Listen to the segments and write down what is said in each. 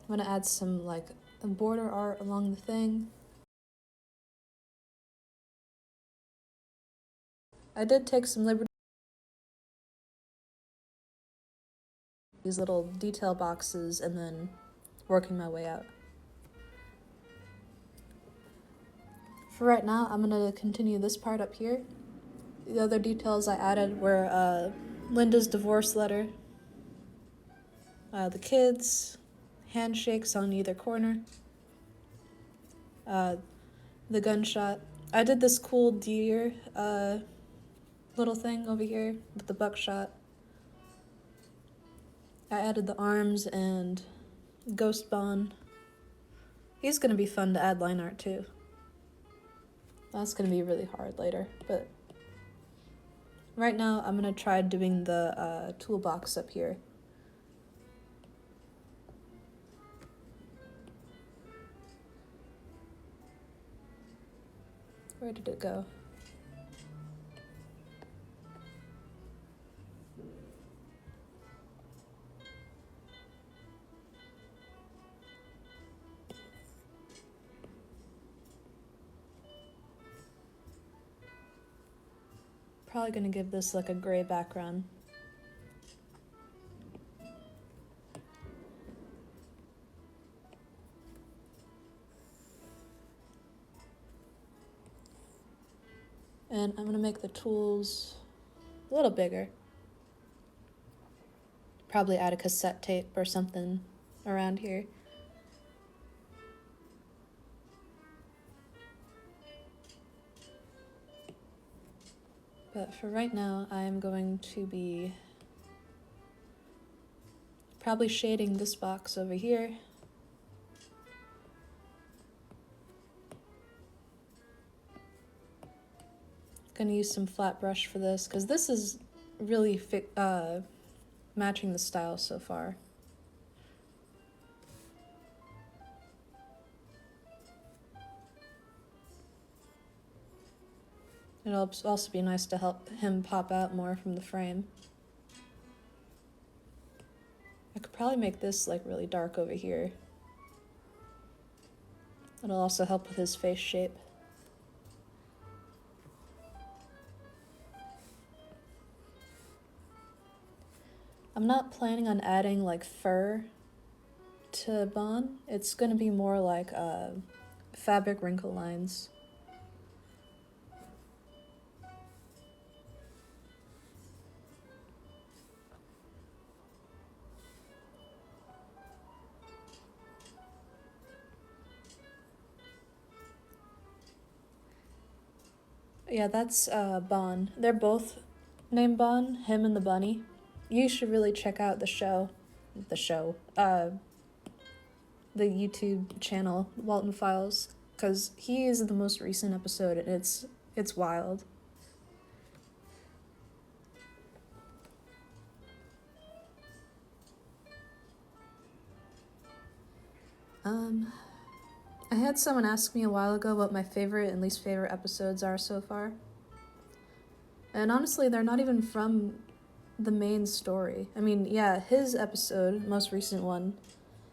I'm gonna add some like border art along the thing. I did take some liberty these little detail boxes and then working my way out. For right now, I'm gonna continue this part up here. The other details I added were Linda's divorce letter, the kids, handshakes on either corner, the gunshot. I did this cool deer little thing over here with the buckshot. I added the arms and Ghost Bond. He's gonna be fun to add line art too. That's gonna be really hard later, but right now I'm gonna try doing the toolbox up here. Where did it go? Probably gonna give this like a gray background. And I'm gonna make the tools a little bigger. Probably add a cassette tape or something around here. But for right now, I'm going to be probably shading this box over here. Gonna use some flat brush for this, because this is really matching the style so far. It'll also be nice to help him pop out more from the frame. I could probably make this like really dark over here. It'll also help with his face shape. I'm not planning on adding like fur to Bon. It's gonna be more like fabric wrinkle lines. Yeah, that's Bon. They're both named Bon, him and the bunny. You should really check out the show. The YouTube channel, Walton Files, because he is the most recent episode and it's wild. I had someone ask me a while ago what my favorite and least favorite episodes are so far. And honestly, they're not even from the main story. I mean, yeah, his episode, most recent one,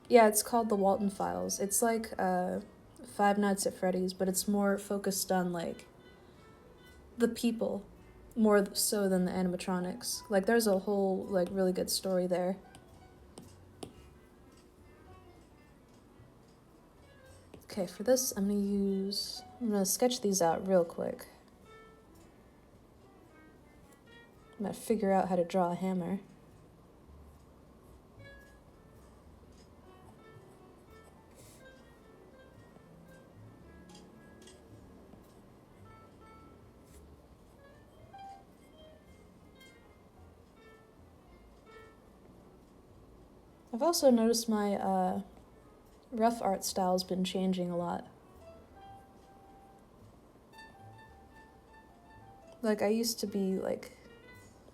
yeah, it's called The Walton Files. It's like Five Nights at Freddy's, but it's more focused on like the people more so than the animatronics. Like there's a whole like really good story there. Okay, for this I'm gonna sketch these out real quick. I'm gonna figure out how to draw a hammer. I've also noticed my rough art style's been changing a lot. Like I used to be like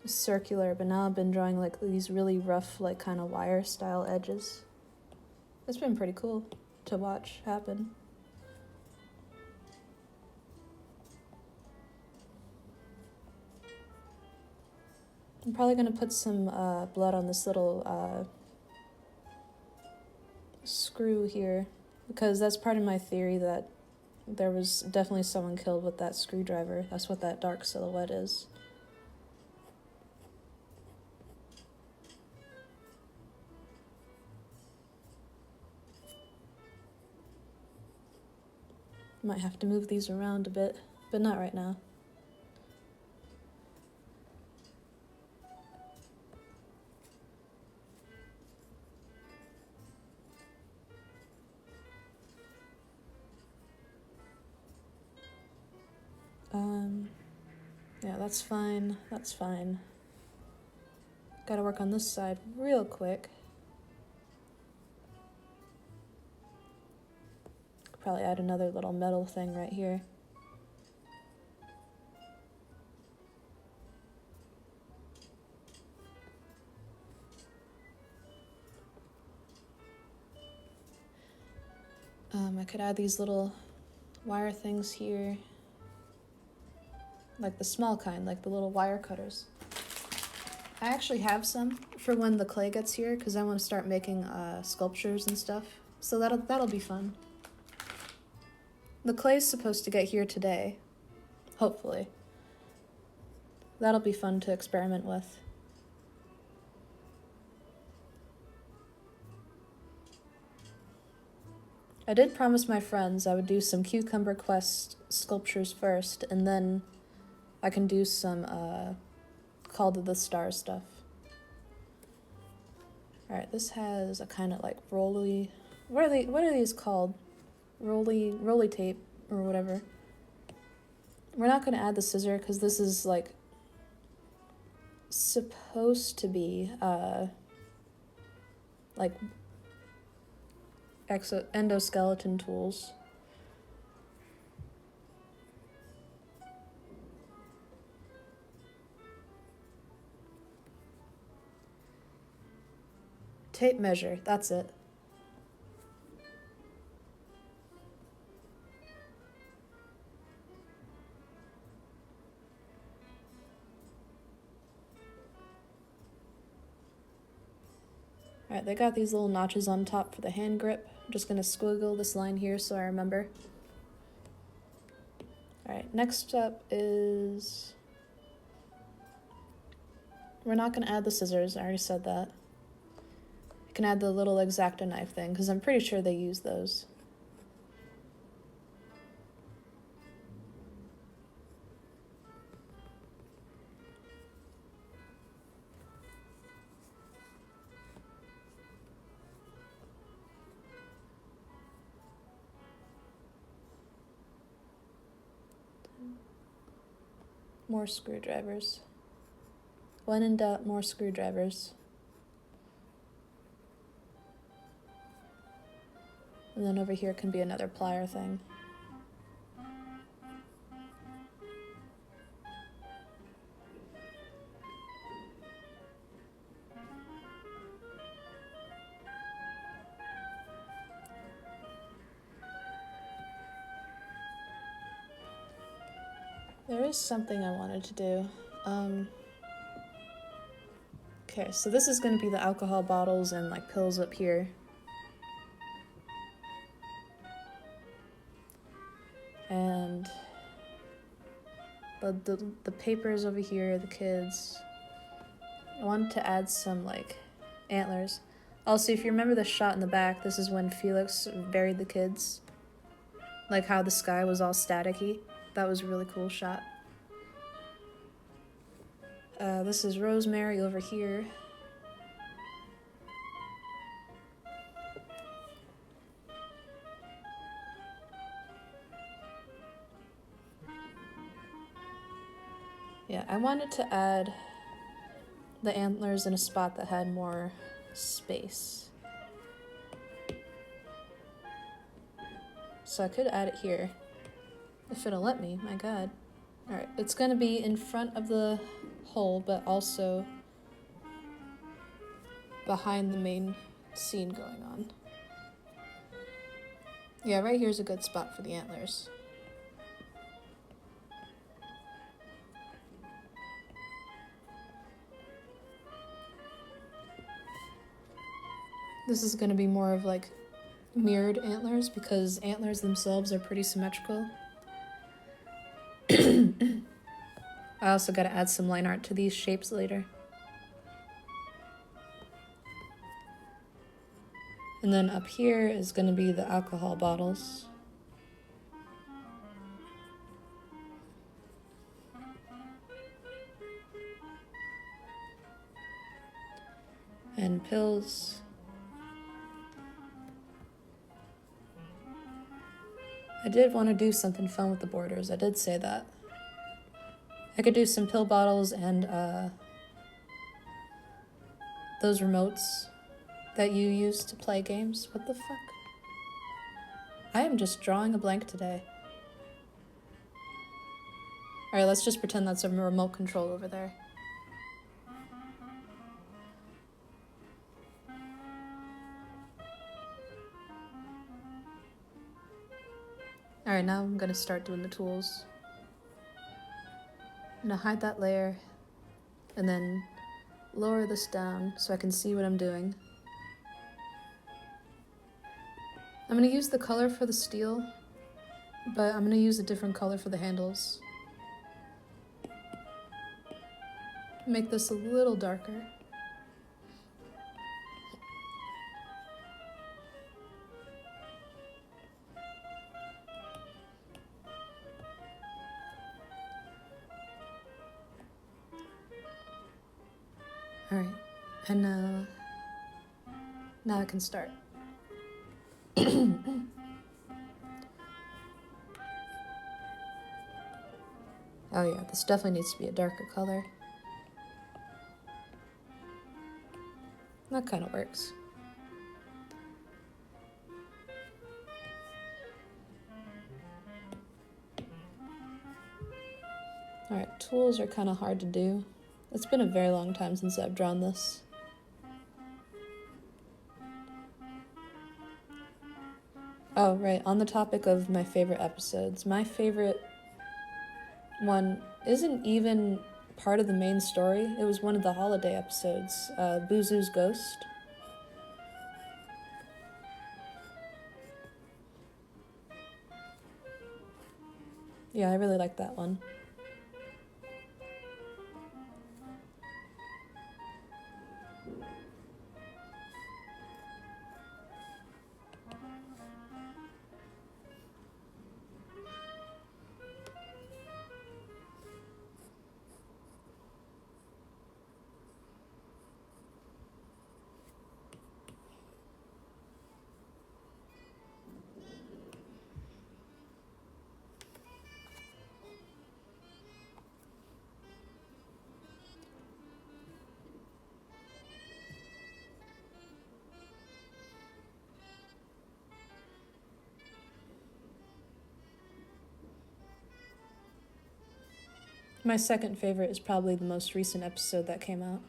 circular, but now I've been drawing like these really rough, like kind of wire style edges. It's been pretty cool to watch happen. I'm probably gonna put some blood on this little screw here, because that's part of my theory that there was definitely someone killed with that screwdriver. That's what that dark silhouette is. Might have to move these around a bit, but not right now. Yeah, that's fine. That's fine. Gotta work on this side real quick. Probably add another little metal thing right here. I could add these little wire things here. Like the small kind, like the little wire cutters. I actually have some for when the clay gets here, because I want to start making sculptures and stuff. So that'll be fun. The clay's supposed to get here today, hopefully. That'll be fun to experiment with. I did promise my friends I would do some Cucumber Quest sculptures first, and then I can do some Call to the Stars stuff. Alright, this has a kind of like rolly... What are these called? Rolly tape, or whatever. We're not going to add the scissor, because this is like supposed to be like endoskeleton tools. Tape measure, that's it. Alright, they got these little notches on top for the hand grip. I'm just gonna squiggle this line here so I remember. Alright, next up is... We're not gonna add the scissors, I already said that. You can add the little X-Acto knife thing, because I'm pretty sure they use those. More screwdrivers. When in doubt, more screwdrivers. And then over here can be another plier thing. There is something I wanted to do. Okay, so this is going to be the alcohol bottles and like pills up here. And the papers over here, the kids. I wanted to add some like antlers. Also, if you remember the shot in the back, this is when Felix buried the kids. Like how the sky was all staticky. That was a really cool shot. This is Rosemary over here. Yeah, I wanted to add the antlers in a spot that had more space. So I could add it here. If it'll let me, my god. Alright, it's gonna be in front of the hole, but also behind the main scene going on. Yeah, right here's a good spot for the antlers. This is gonna be more of like mirrored antlers because antlers themselves are pretty symmetrical. I also gotta add some line art to these shapes later. And then up here is gonna be the alcohol bottles. And pills. I did want to do something fun with the borders. I did say that. I could do some pill bottles and those remotes that you use to play games. What the fuck? I am just drawing a blank today. Alright, let's just pretend that's a remote control over there. Alright, now I'm gonna start doing the tools. I'm gonna hide that layer and then lower this down so I can see what I'm doing. I'm gonna use the color for the steel, but I'm gonna use a different color for the handles. Make this a little darker. Alright, and now I can start. Oh yeah, this definitely needs to be a darker color. That kind of works. Alright, tools are kind of hard to do. It's been a very long time since I've drawn this. Oh, right, on the topic of my favorite episodes, my favorite one isn't even part of the main story. It was one of the holiday episodes, Boozoo's Ghost. Yeah, I really like that one. My second favorite is probably the most recent episode that came out.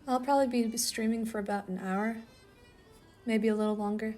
I'll probably be streaming for about an hour, maybe a little longer.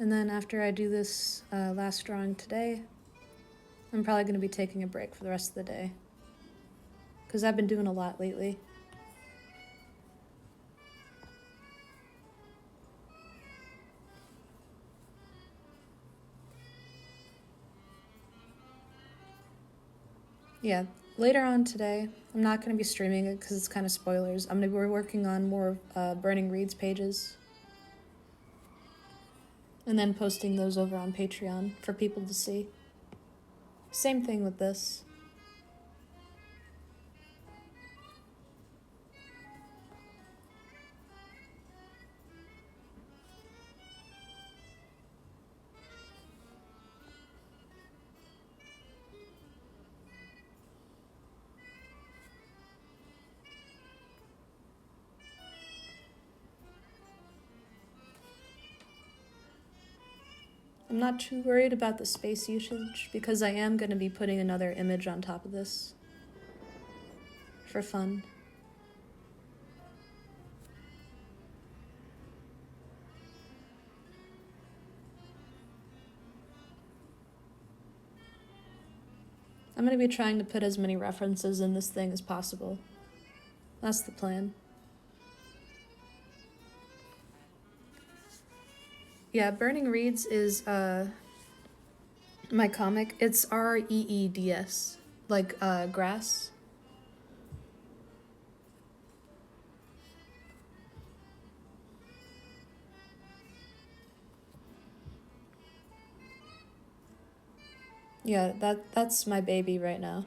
And then after I do this last drawing today, I'm probably going to be taking a break for the rest of the day. Because I've been doing a lot lately. Yeah, later on today, I'm not going to be streaming it because it's kind of spoilers. I'm going to be working on more Burning Reeds pages. and then posting those over on Patreon for people to see. Same thing with this. I'm not too worried about the space usage because I am going to be putting another image on top of this for fun. I'm going to be trying to put as many references in this thing as possible. That's the plan. Yeah, Burning Reeds is my comic. It's REEDS, like grass. Yeah, that's my baby right now.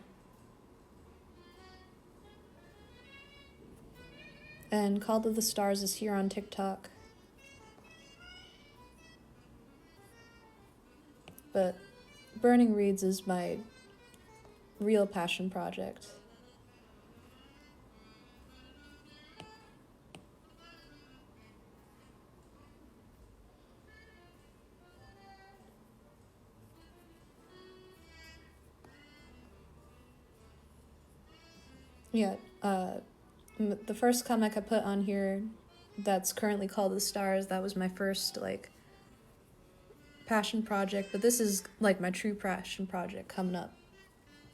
And Call to the Stars is here on TikTok. But Burning Reeds is my real passion project. Yeah, the first comic I put on here that's currently called The Stars, that was my first, like, passion project, but this is, like, my true passion project coming up.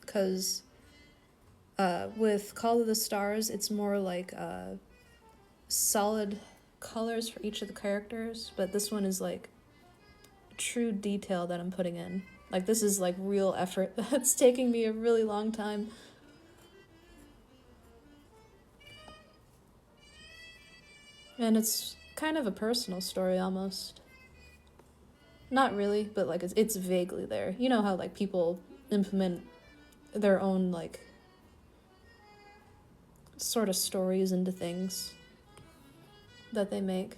Because with Call of the Stars, it's more like solid colors for each of the characters, but this one is, like, true detail that I'm putting in. Like, this is, like, real effort that's taking me a really long time. And it's kind of a personal story, almost. Not really, but, like, it's vaguely there. You know how, like, people implement their own, like, sort of stories into things that they make.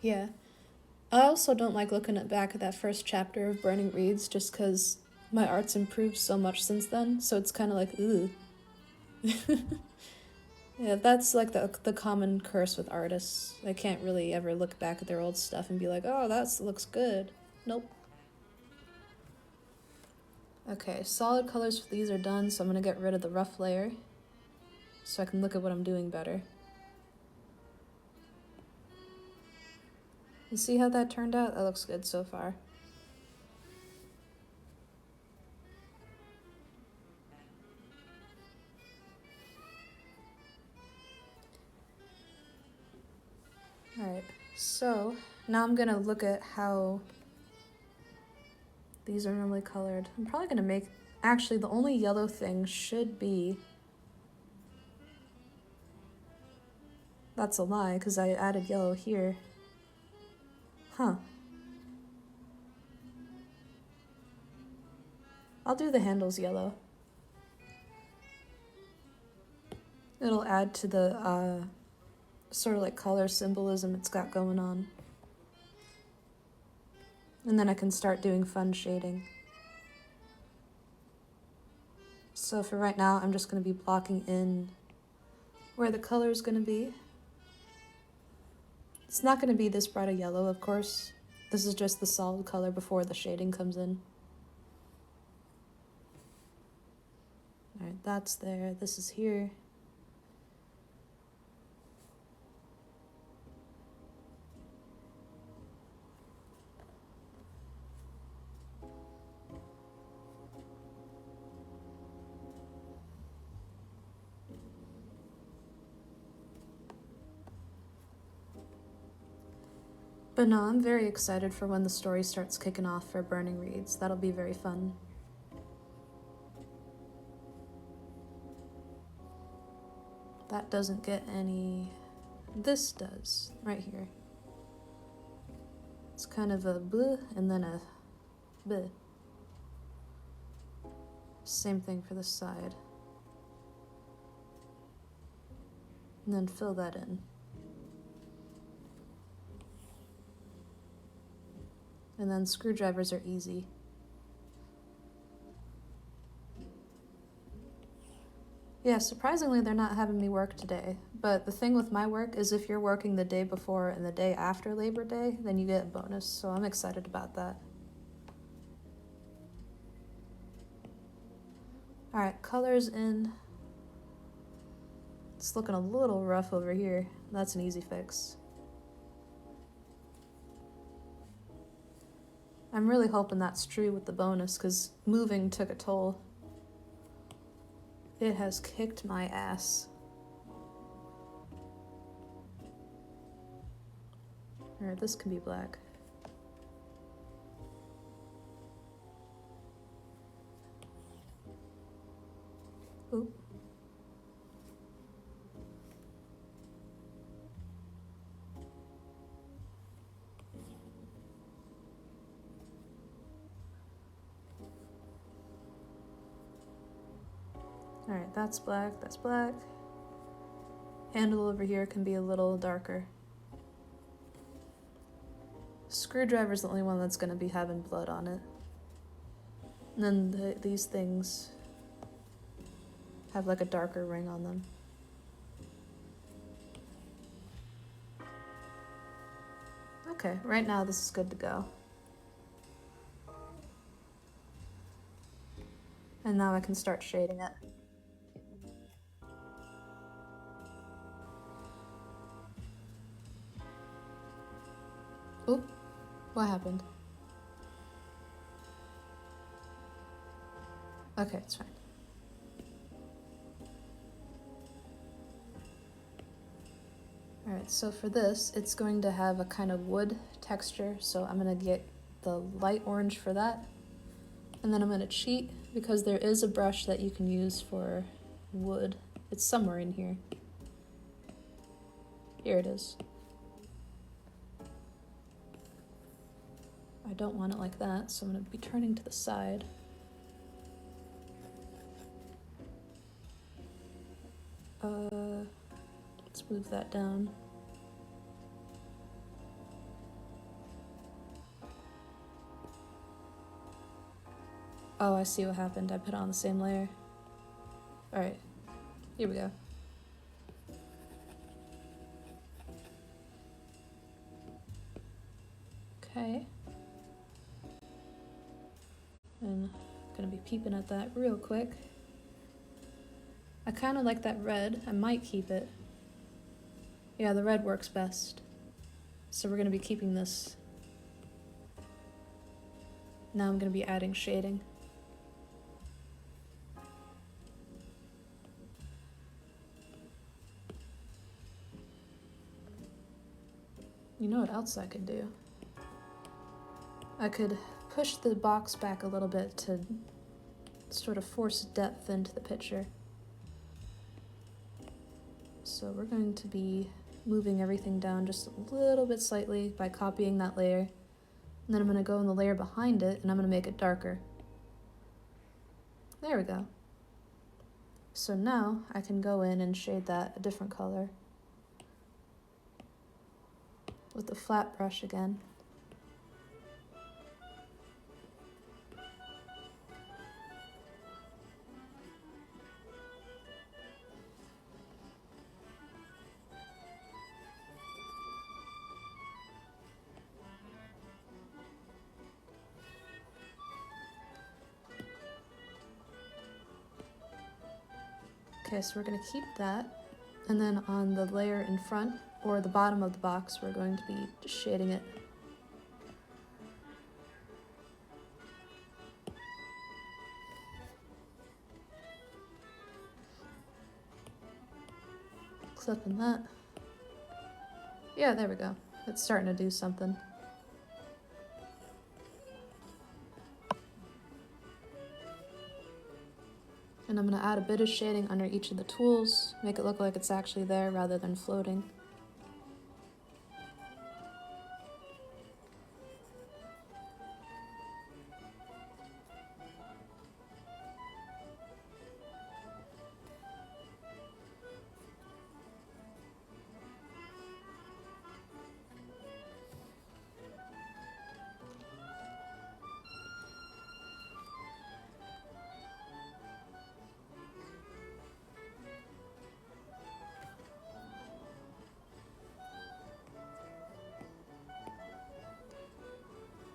Yeah. I also don't like looking back at that first chapter of Burning Reeds just because my art's improved so much since then, so it's kind of like, ooh. Yeah, that's like the common curse with artists. They can't really ever look back at their old stuff and be like, oh, that looks good. Nope. Okay, solid colors for these are done, so I'm going to get rid of the rough layer so I can look at what I'm doing better. You see how that turned out? That looks good so far. Alright, so now I'm gonna look at how these are normally colored. I'm probably gonna make, actually the only yellow thing should be, that's a lie because I added yellow here. Huh. I'll do the handles yellow. It'll add to the sort of like color symbolism it's got going on. And then I can start doing fun shading. So for right now, I'm just going to be blocking in where the color is going to be. It's not going to be this bright a yellow, of course. This is just the solid color before the shading comes in. Alright, that's there. This is here. But no, I'm very excited for when the story starts kicking off for Burning Reeds. That'll be very fun. That doesn't get any... This does, right here. It's kind of a bleh and then a bleh. Same thing for this side. And then fill that in. And then screwdrivers are easy. Yeah, surprisingly, they're not having me work today. But the thing with my work is if you're working the day before and the day after Labor Day, then you get a bonus. So I'm excited about that. All right, colors in. It's looking a little rough over here. That's an easy fix. I'm really hoping that's true with the bonus because moving took a toll. It has kicked my ass. Alright, this can be black. Oop. Alright, that's black, that's black. Handle over here can be a little darker. Screwdriver's the only one that's going to be having blood on it. And then these things have like a darker ring on them. Okay, right now this is good to go. And now I can start shading it. Oop, what happened? Okay, it's fine. Alright, so for this, it's going to have a kind of wood texture, so I'm going to get the light orange for that. And then I'm going to cheat, because there is a brush that you can use for wood. It's somewhere in here. Here it is. I don't want it like that, so I'm going to be turning to the side. Let's move that down. Oh, I see what happened. I put it on the same layer. Alright, here we go. Okay. And I'm gonna be peeping at that real quick. I kind of like that red. I might keep it. Yeah, the red works best. So we're gonna be keeping this. Now I'm gonna be adding shading. You know what else I could do? I could push the box back a little bit to sort of force depth into the picture. So we're going to be moving everything down just a little bit slightly by copying that layer. And then I'm going to go in the layer behind it and I'm going to make it darker. There we go. So now I can go in and shade that a different color with the flat brush again. Okay, so we're going to keep that, and then on the layer in front, or the bottom of the box, we're going to be just shading it. Clipping that. Yeah, there we go. It's starting to do something. And I'm going to add a bit of shading under each of the tools, make it look like it's actually there rather than floating.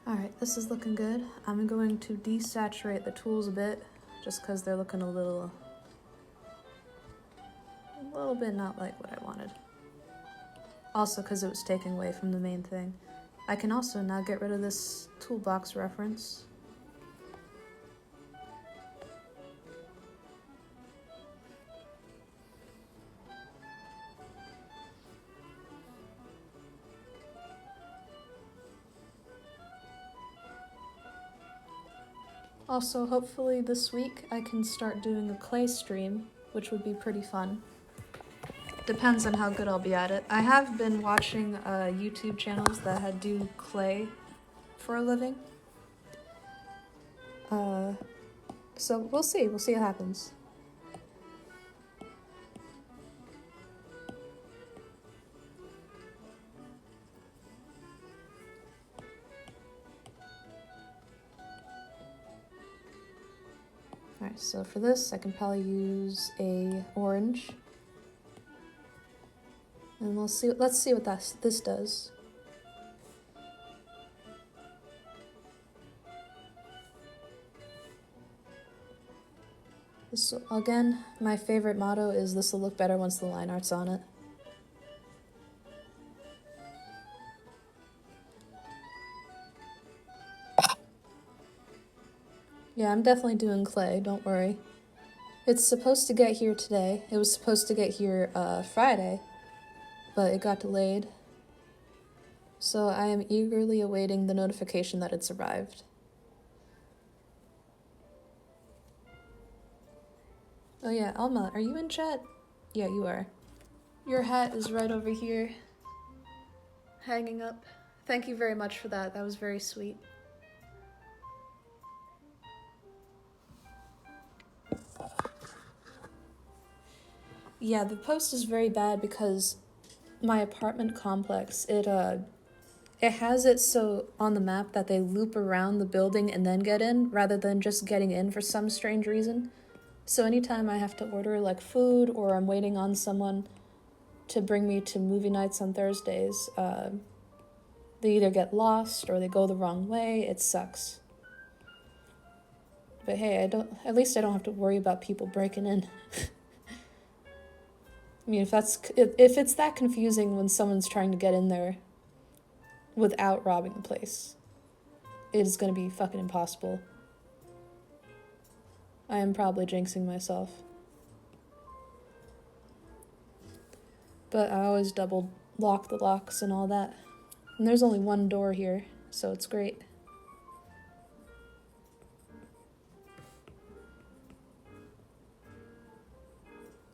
Alright, this is looking good. I'm going to desaturate the tools a bit, just because they're looking a little bit not like what I wanted. Also because it was taking away from the main thing. I can also now get rid of this toolbox reference. Also, hopefully this week I can start doing a clay stream, which would be pretty fun. Depends on how good I'll be at it. I have been watching YouTube channels that do clay for a living. So we'll see what happens. Alright, so for this I can probably use a orange. And let's see what this does. This, again, my favorite motto is this will look better once the line art's on it. Yeah, I'm definitely doing clay, don't worry. It's supposed to get here today. It was supposed to get here Friday, but it got delayed. So I am eagerly awaiting the notification that it's arrived. Oh yeah, Alma, are you in chat? Yeah, you are. Your hat is right over here, hanging up. Thank you very much for that. That was very sweet. Yeah, the post is very bad because my apartment complex, it has it so on the map that they loop around the building and then get in, rather than just getting in for some strange reason. So anytime I have to order like food or I'm waiting on someone to bring me to movie nights on Thursdays, they either get lost or they go the wrong way. It sucks. But hey, at least I don't have to worry about people breaking in. I mean, if it's that confusing when someone's trying to get in there without robbing the place, it is going to be fucking impossible. I am probably jinxing myself. But I always double lock the locks and all that. And there's only one door here, so it's great.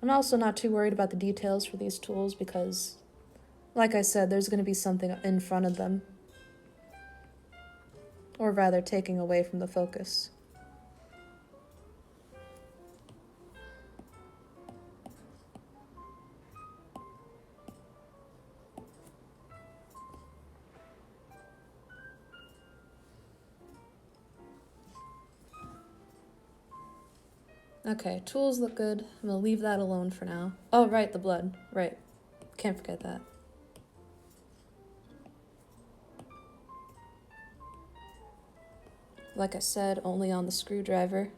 I'm also not too worried about the details for these tools because, like I said, there's going to be something in front of them. Or rather, taking away from the focus. Okay, tools look good. I'm gonna leave that alone for now. Oh, right, the blood. Right. Can't forget that. Like I said, only on the screwdriver.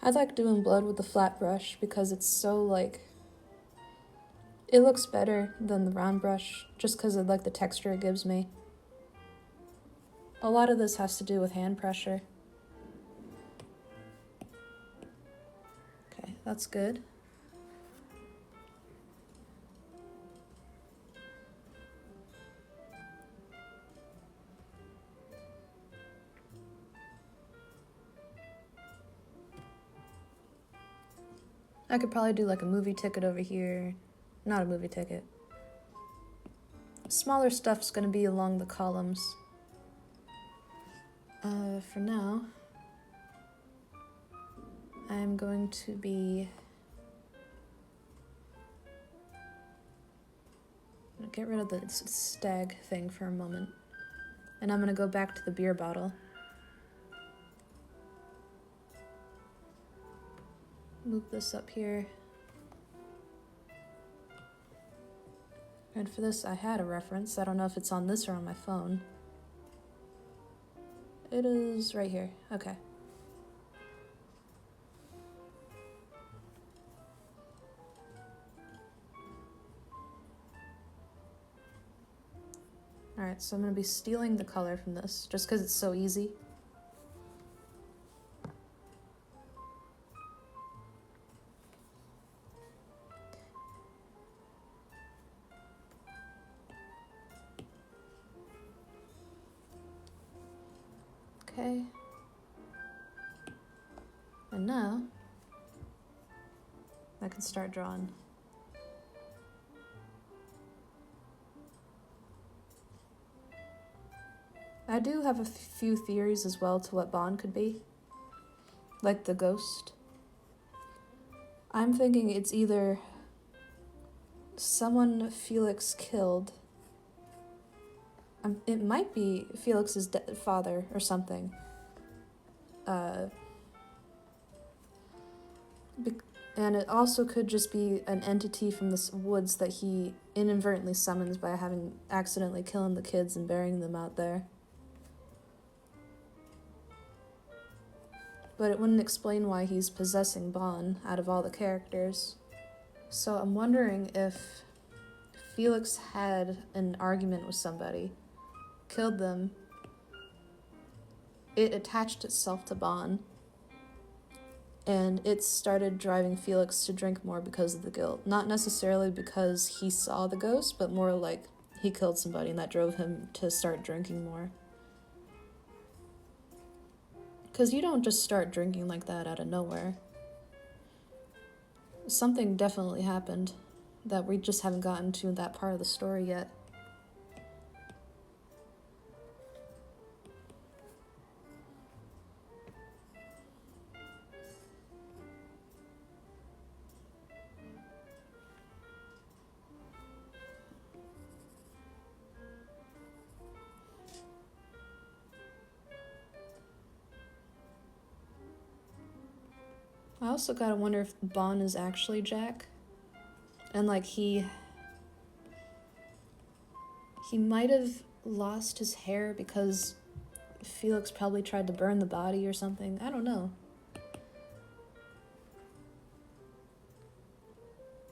I like doing blood with the flat brush because it's so, like, it looks better than the round brush just because of, like, the texture it gives me. A lot of this has to do with hand pressure. That's good. I could probably do like a movie ticket over here. Not a movie ticket. Smaller stuff's gonna be along the columns. For now, I'm going to be... get rid of the stag thing for a moment. And I'm gonna go back to the beer bottle. Move this up here. And for this, I had a reference. I don't know if it's on this or on my phone. It is right here. Okay. Alright, so I'm going to be stealing the color from this, just because it's so easy. Okay. And now, I can start drawing. I do have a few theories as well to what Bond could be. Like the ghost. I'm thinking it's either someone Felix killed. It might be Felix's father or something. And it also could just be an entity from the woods that he inadvertently summons by having accidentally killing the kids and burying them out there. But it wouldn't explain why he's possessing Bond out of all the characters. So I'm wondering if Felix had an argument with somebody, killed them, it attached itself to Bond, and it started driving Felix to drink more because of the guilt. Not necessarily because he saw the ghost, but more like he killed somebody and that drove him to start drinking more. Because you don't just start drinking like that out of nowhere. Something definitely happened that we just haven't gotten to that part of the story yet. I also gotta wonder if Bond is actually Jack. And like he might have lost his hair because Felix probably tried to burn the body or something. I don't know.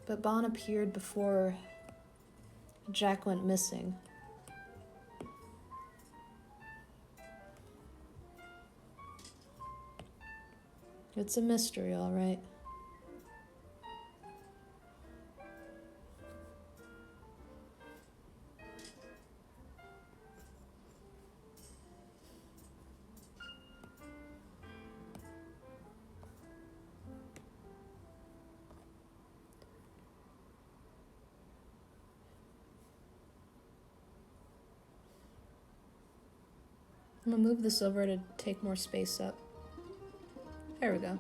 But Bond appeared before Jack went missing. It's a mystery, all right. I'm gonna move this over to take more space up. There we go.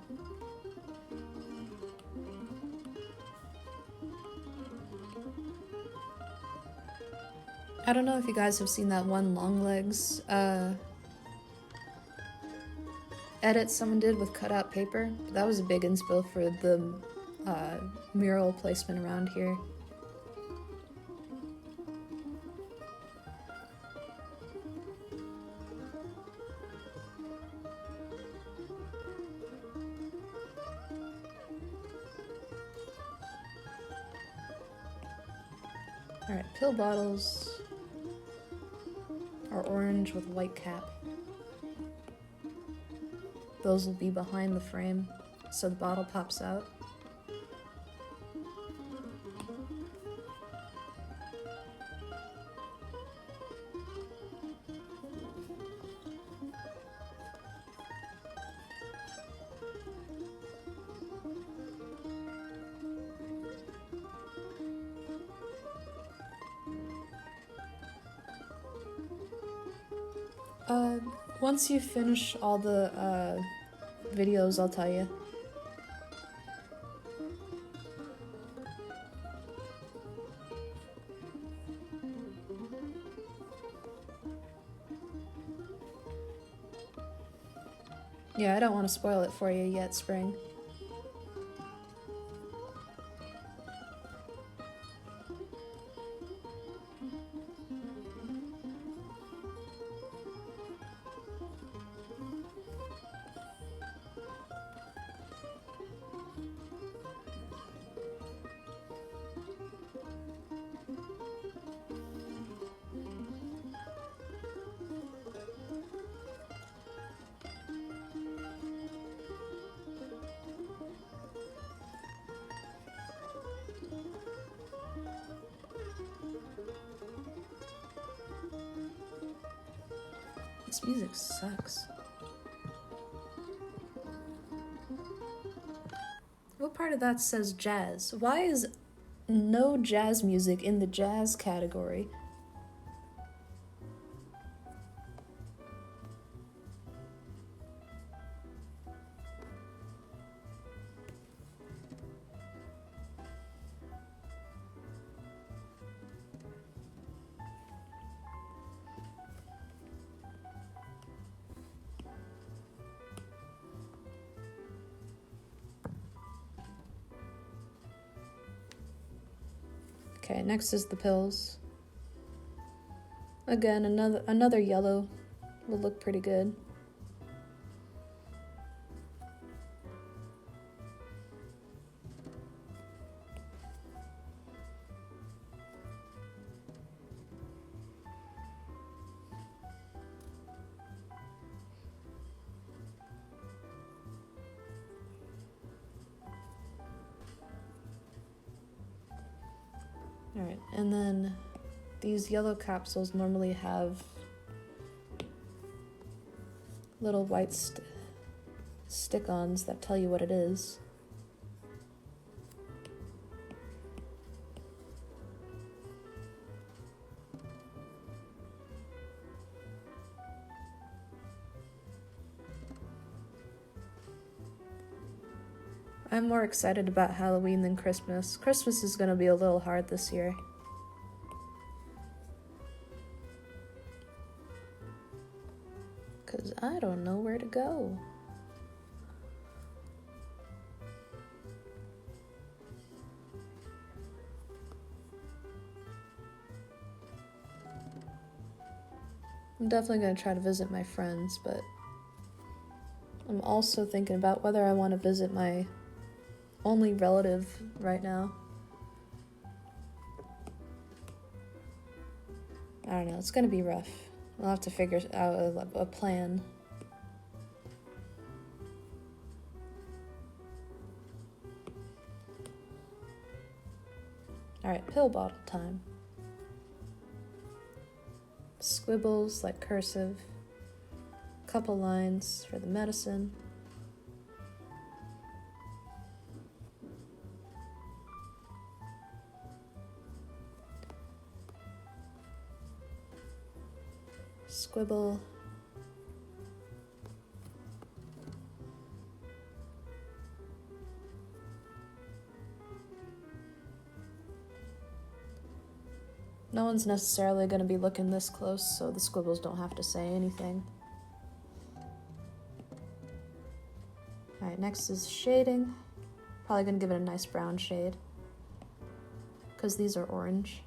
I don't know if you guys have seen that one Longlegs edit someone did with cutout paper. That was a big inspo for the mural placement around here. Alright, pill bottles are orange with white cap. Those will be behind the frame, so the bottle pops out. Once you finish all the videos, I'll tell you. Yeah, I don't want to spoil it for you yet, Spring. This music sucks. What part of that says jazz? Why is no jazz music in the jazz category? Okay, next is the pills. Again, another yellow will look pretty good. Alright, and then these yellow capsules normally have little white stick-ons that tell you what it is. I'm more excited about Halloween than Christmas. Christmas is gonna be a little hard this year. Cause I don't know where to go. I'm definitely gonna try to visit my friends, but I'm also thinking about whether I want to visit my only relative right now. I don't know, it's gonna be rough. I'll have to figure out a plan. Alright, pill bottle time. Squibbles like cursive. Couple lines for the medicine. Squibble. No one's necessarily going to be looking this close, so the squibbles don't have to say anything. Alright, next is shading. Probably going to give it a nice brown shade, because these are orange.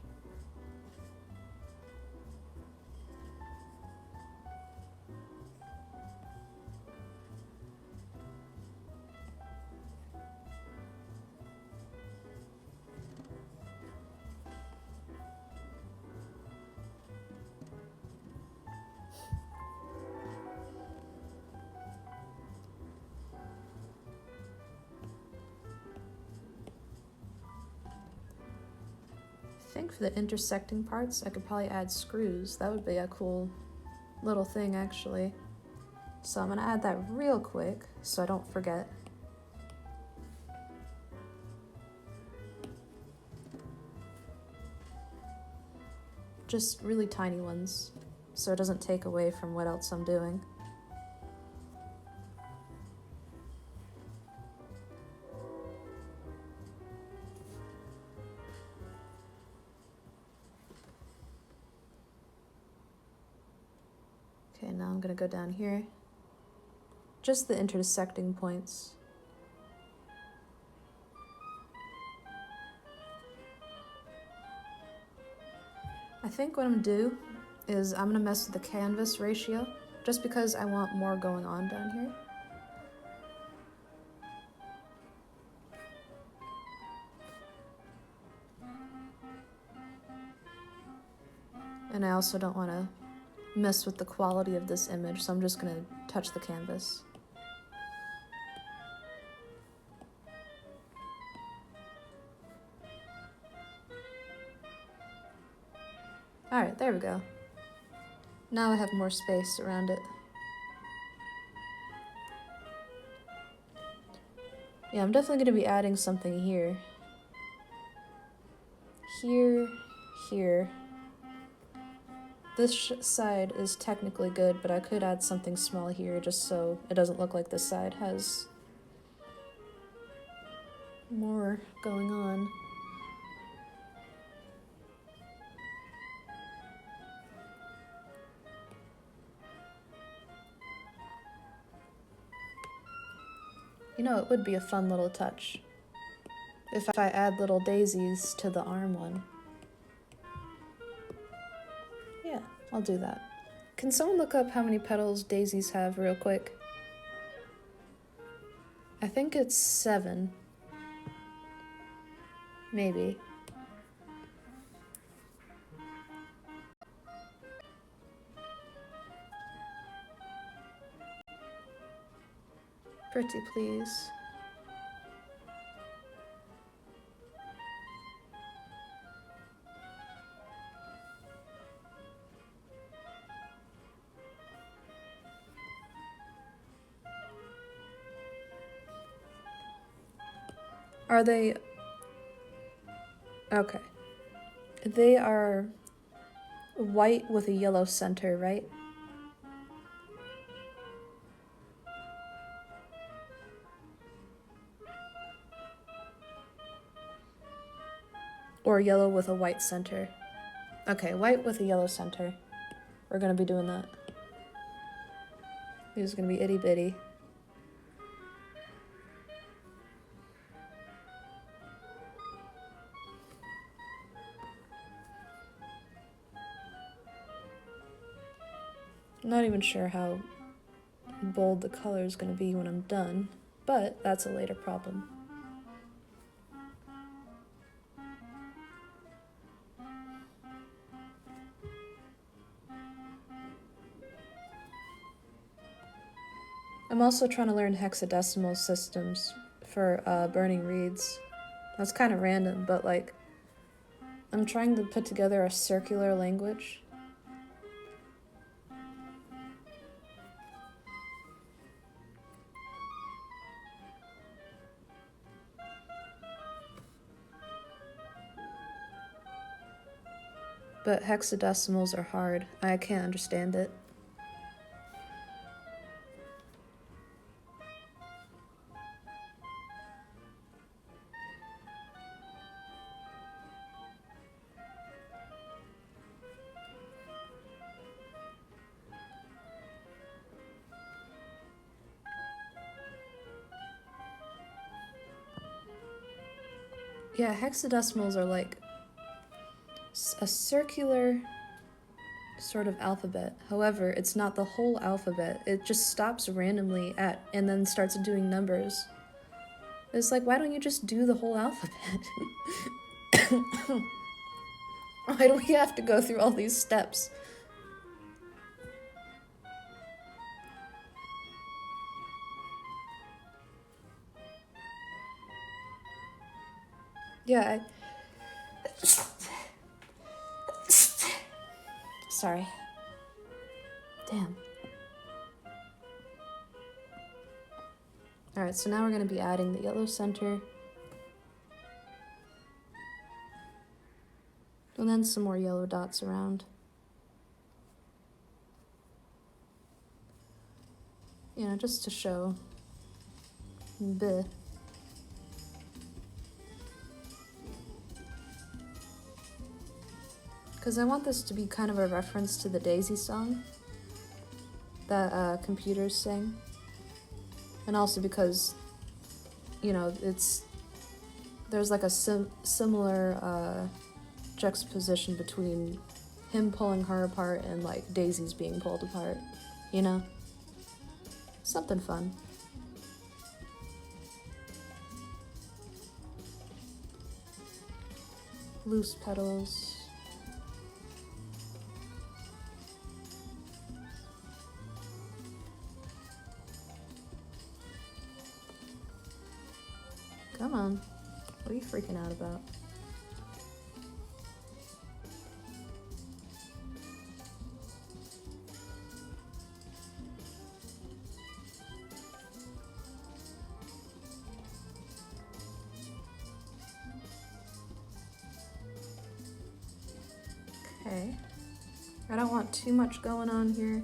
I think for the intersecting parts, I could probably add screws. That would be a cool little thing, actually. So I'm gonna add that real quick so I don't forget. Just really tiny ones. so it doesn't take away from what else I'm doing. Okay, now I'm gonna go down here. Just the intersecting points. I think what I'm gonna do is I'm gonna mess with the canvas ratio, just because I want more going on down here. And I also don't want to mess with the quality of this image, so I'm just gonna touch the canvas. Alright, there we go. Now I have more space around it. Yeah, I'm definitely going to be adding something here. Here. This side is technically good, but I could add something small here just so it doesn't look like this side has more going on. You know, it would be a fun little touch if I add little daisies to the arm one. Yeah, I'll do that. Can someone look up how many petals daisies have real quick? I think it's 7. Maybe. Pretty please. Are they... Okay. They are white with a yellow center, right? Or yellow with a white center. Okay, white with a yellow center. We're gonna be doing that. These are gonna be itty bitty. I'm not even sure how bold the color is gonna be when I'm done, but that's a later problem. I'm also trying to learn hexadecimal systems for burning reeds. That's kind of random, but like, I'm trying to put together a circular language. But hexadecimals are hard. I can't understand it. Yeah, hexadecimals are like a circular sort of alphabet. However, it's not the whole alphabet. It just stops randomly at and then starts doing numbers. It's like, why don't you just do the whole alphabet? Why do we have to go through all these steps? Yeah, Sorry. Damn. Alright, so now we're going to be adding the yellow center. And then some more yellow dots around. You know, just to show the. Because I want this to be kind of a reference to the Daisy song that computers sing. And also because, you know, there's like a similar juxtaposition between him pulling her apart and like Daisy's being pulled apart, you know? Something fun. Loose petals. Come on. What are you freaking out about? Okay. I don't want too much going on here.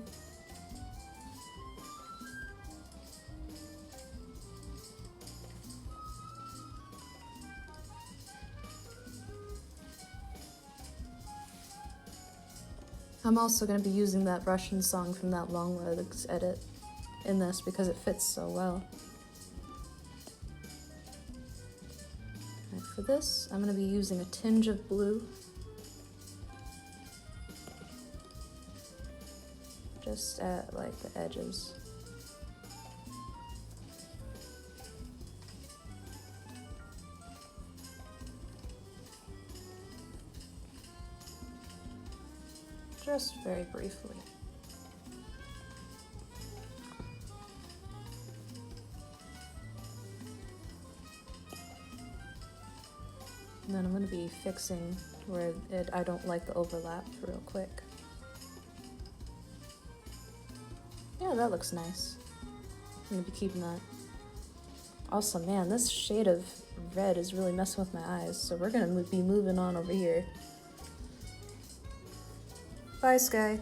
I'm also going to be using that Russian song from that Long Legs edit in this because it fits so well. Right, for this, I'm going to be using a tinge of blue. Just at like the edges. Just very briefly. And then I'm going to be fixing where I don't like the overlap real quick. Yeah, that looks nice. I'm going to be keeping that. Also, man, this shade of red is really messing with my eyes, so we're going to be moving on over here. Bye, Sky.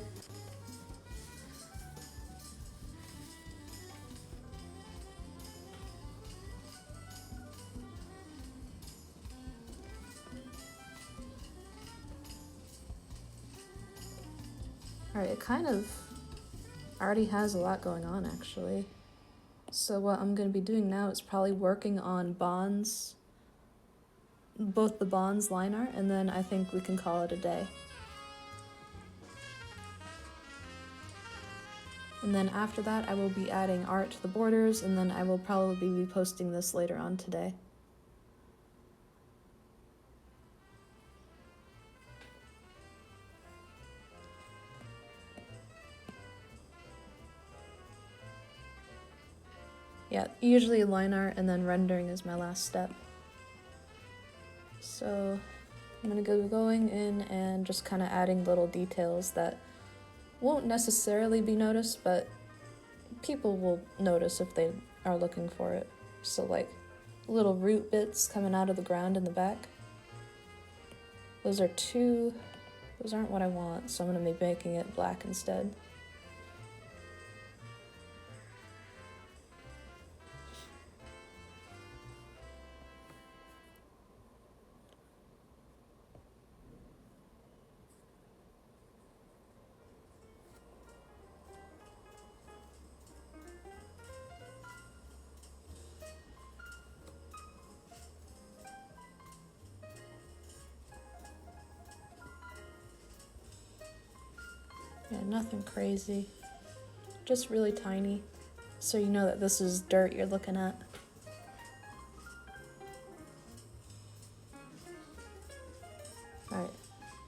Alright, it kind of already has a lot going on, actually. So what I'm going to be doing now is probably working on Bond's, both the Bond's line art, and then I think we can call it a day. And then after that, I will be adding art to the borders, and then I will probably be posting this later on today. Yeah, usually line art and then rendering is my last step. So I'm gonna go going in and just kind of adding little details that won't necessarily be noticed, but people will notice if they are looking for it. So like little root bits coming out of the ground in the back. Those aren't what I want, so I'm gonna be making it black instead. Yeah, nothing crazy. Just really tiny, so you know that this is dirt you're looking at. Alright,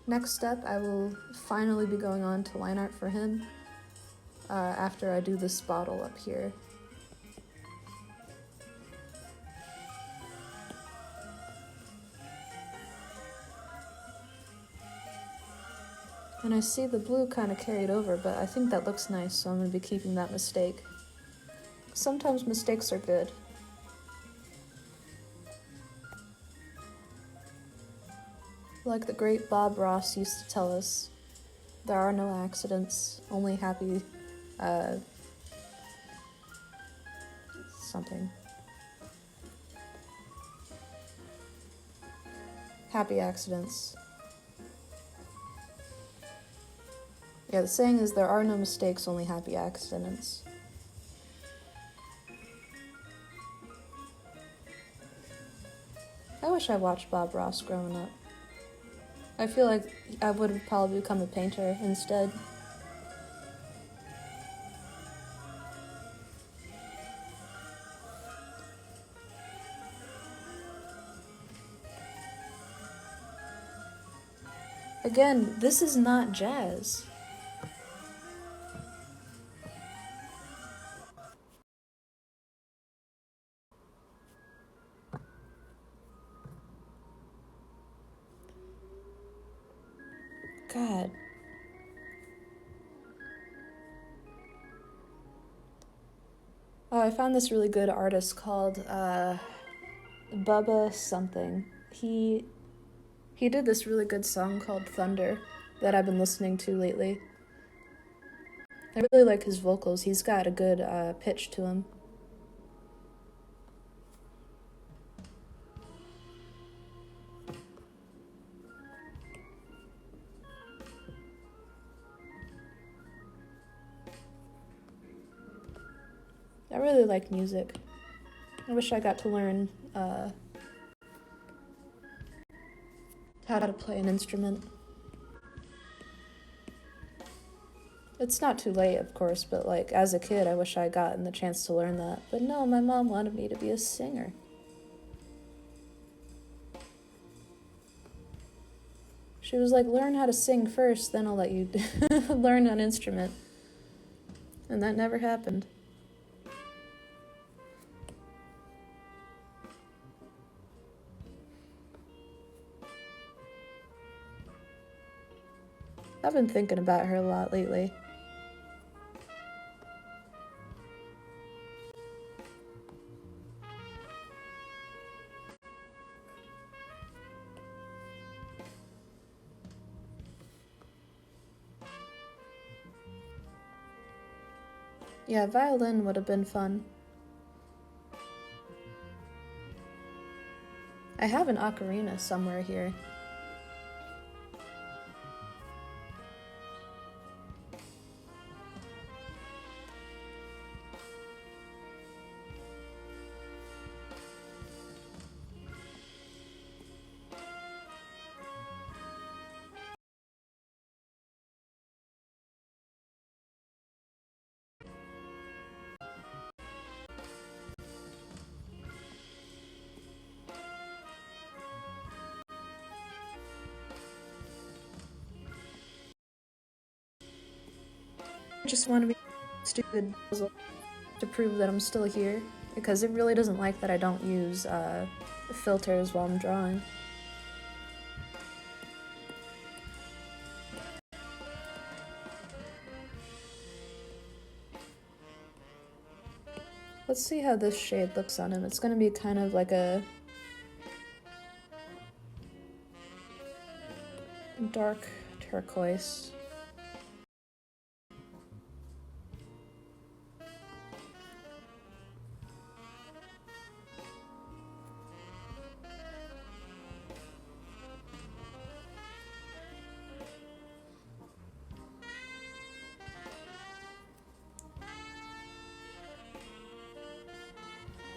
next step, I will finally be going on to line art for him after I do this bottle up here. And I see the blue kind of carried over, but I think that looks nice, so I'm going to be keeping that mistake. Sometimes mistakes are good. Like the great Bob Ross used to tell us, there are no accidents, only happy something. Happy accidents. Yeah, the saying is there are no mistakes, only happy accidents. I wish I watched Bob Ross growing up. I feel like I would have probably become a painter instead. Again, this is not jazz. God. Oh, I found this really good artist called Bubba something. He did this really good song called Thunder that I've been listening to lately. I really like his vocals. He's got a good pitch to him. I really like music. I wish I got to learn how to play an instrument. It's not too late, of course, but like as a kid, I wish I had gotten the chance to learn that. But no, my mom wanted me to be a singer. She was like, learn how to sing first, then I'll let you learn an instrument. And that never happened. I've been thinking about her a lot lately. Yeah, violin would have been fun. I have an ocarina somewhere here. I just want to be stupid puzzle to prove that I'm still here, because it really doesn't like that I don't use filters while I'm drawing. Let's see how this shade looks on him. It's going to be kind of like a dark turquoise.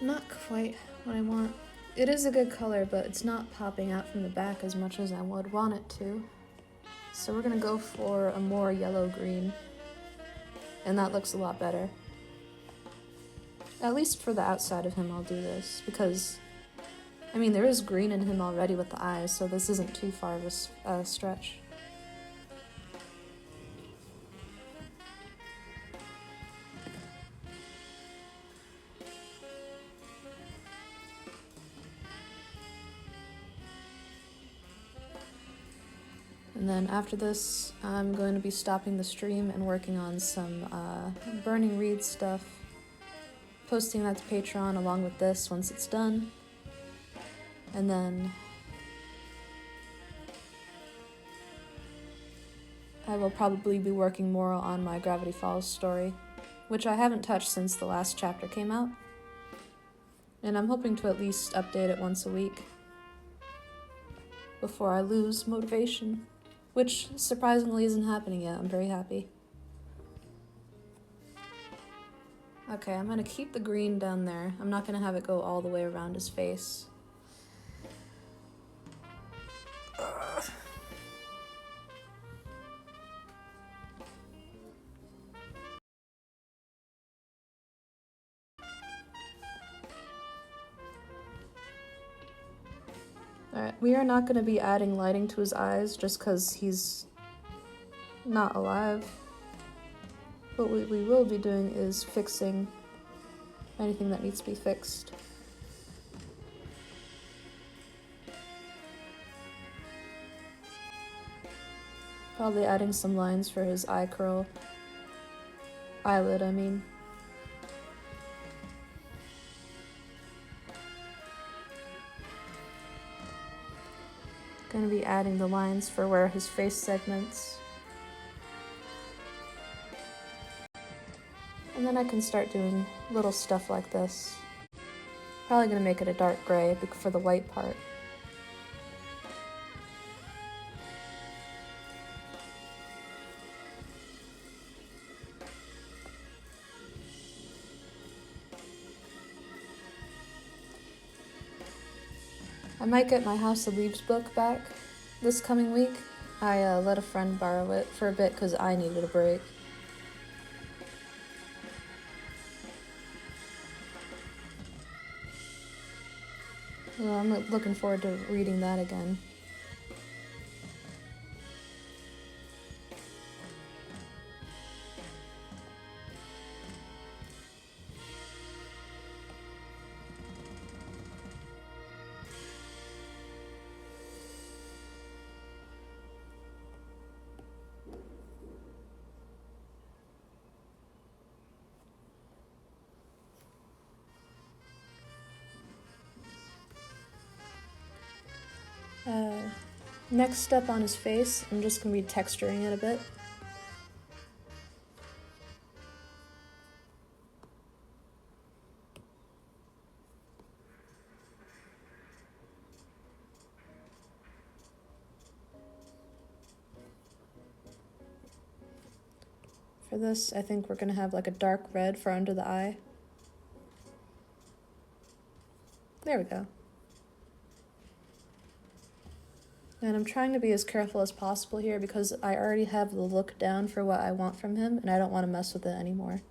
Not quite what I want. It is a good color, but it's not popping out from the back as much as I would want it to. So we're gonna go for a more yellow-green, and that looks a lot better. At least for the outside of him, I'll do this, because, I mean, there is green in him already with the eyes, so this isn't too far of a stretch. And then after this, I'm going to be stopping the stream and working on some Burning Reed stuff, posting that to Patreon along with this once it's done. And then I will probably be working more on my Gravity Falls story, which I haven't touched since the last chapter came out. And I'm hoping to at least update it once a week before I lose motivation, which surprisingly isn't happening yet. I'm very happy. Okay, I'm gonna keep the green down there. I'm not gonna have it go all the way around his face. Alright, we are not going to be adding lighting to his eyes just because he's not alive. What we will be doing is fixing anything that needs to be fixed. Probably adding some lines for his eye curl. Eyelid, I mean. Gonna be adding the lines for where his face segments. And then I can start doing little stuff like this. Probably gonna make it a dark gray for the white part. I might get my House of Leaves book back this coming week. I let a friend borrow it for a bit because I needed a break. Well, I'm looking forward to reading that again. Next step on his face, I'm just going to be texturing it a bit. For this, I think we're going to have like a dark red for under the eye. There we go. And I'm trying to be as careful as possible here because I already have the look down for what I want from him, and I don't want to mess with it anymore.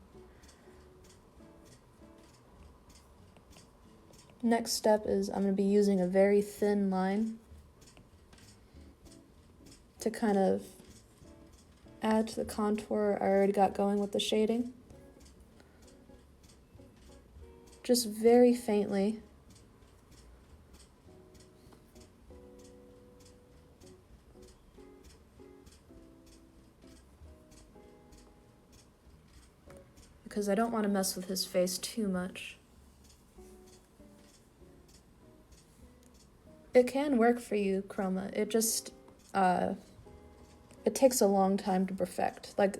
Next step is I'm going to be using a very thin line to kind of add to the contour I already got going with the shading. Just very faintly. Because I don't want to mess with his face too much. It can work for you, Chroma. It just, it takes a long time to perfect. Like,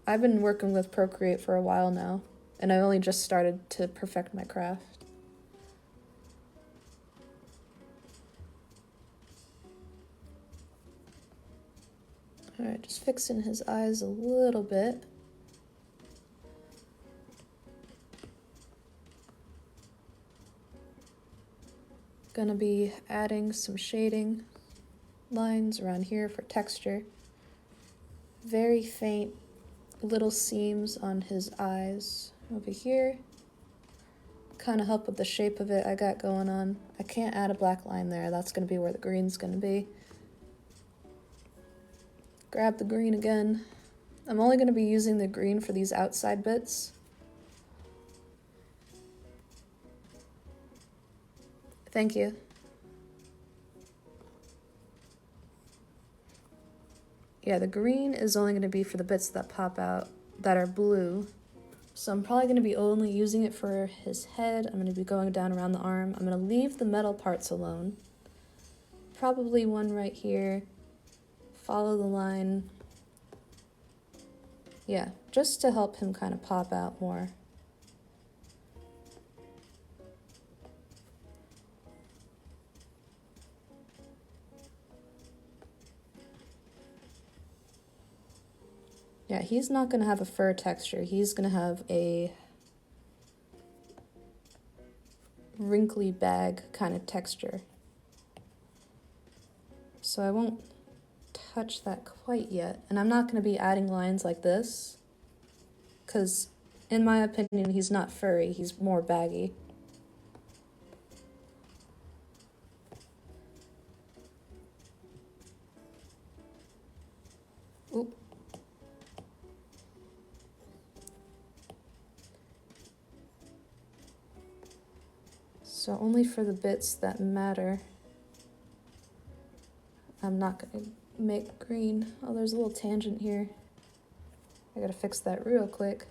I've been working with Procreate for a while now, and I only just started to perfect my craft. Alright, just fixing his eyes a little bit. Gonna be adding some shading lines around here for texture. Very faint little seams on his eyes over here. Kind of help with the shape of it I got going on. I can't add a black line there. That's gonna be where the green's gonna be. Grab the green again. I'm only gonna be using the green for these outside bits. Thank you. Yeah, the green is only going to be for the bits that pop out that are blue. So I'm probably going to be only using it for his head. I'm going to be going down around the arm. I'm going to leave the metal parts alone. Probably one right here. Follow the line. Yeah, just to help him kind of pop out more. he's not going to have a fur texture. He's going to have a wrinkly bag kind of texture. So I won't touch that quite yet. And I'm not going to be adding lines like this, because in my opinion, he's not furry, he's more baggy. Oop. So only for the bits that matter. I'm not going to make green. Oh, there's a little tangent here. I gotta fix that real quick.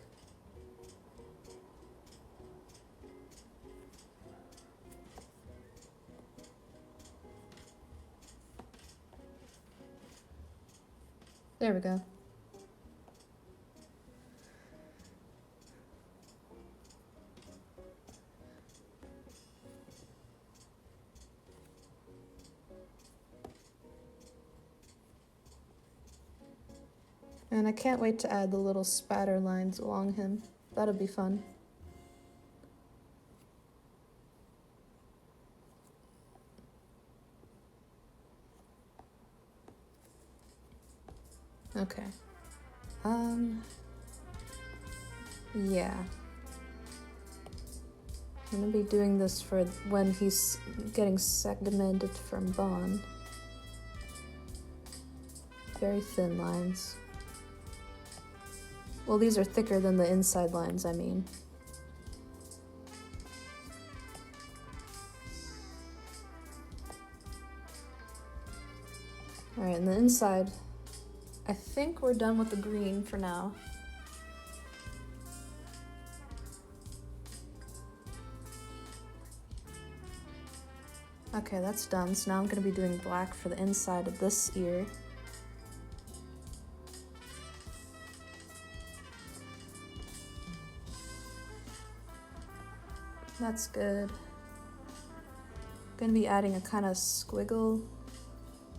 There we go. And I can't wait to add the little spatter lines along him. That'll be fun. Okay. Yeah. I'm gonna be doing this for when he's getting segmented from Bond. Very thin lines. Well, these are thicker than the inside lines, I mean. Alright, and the inside, I think we're done with the green for now. Okay, that's done. So now I'm going to be doing black for the inside of this ear. That's good. Going to be adding a kind of squiggle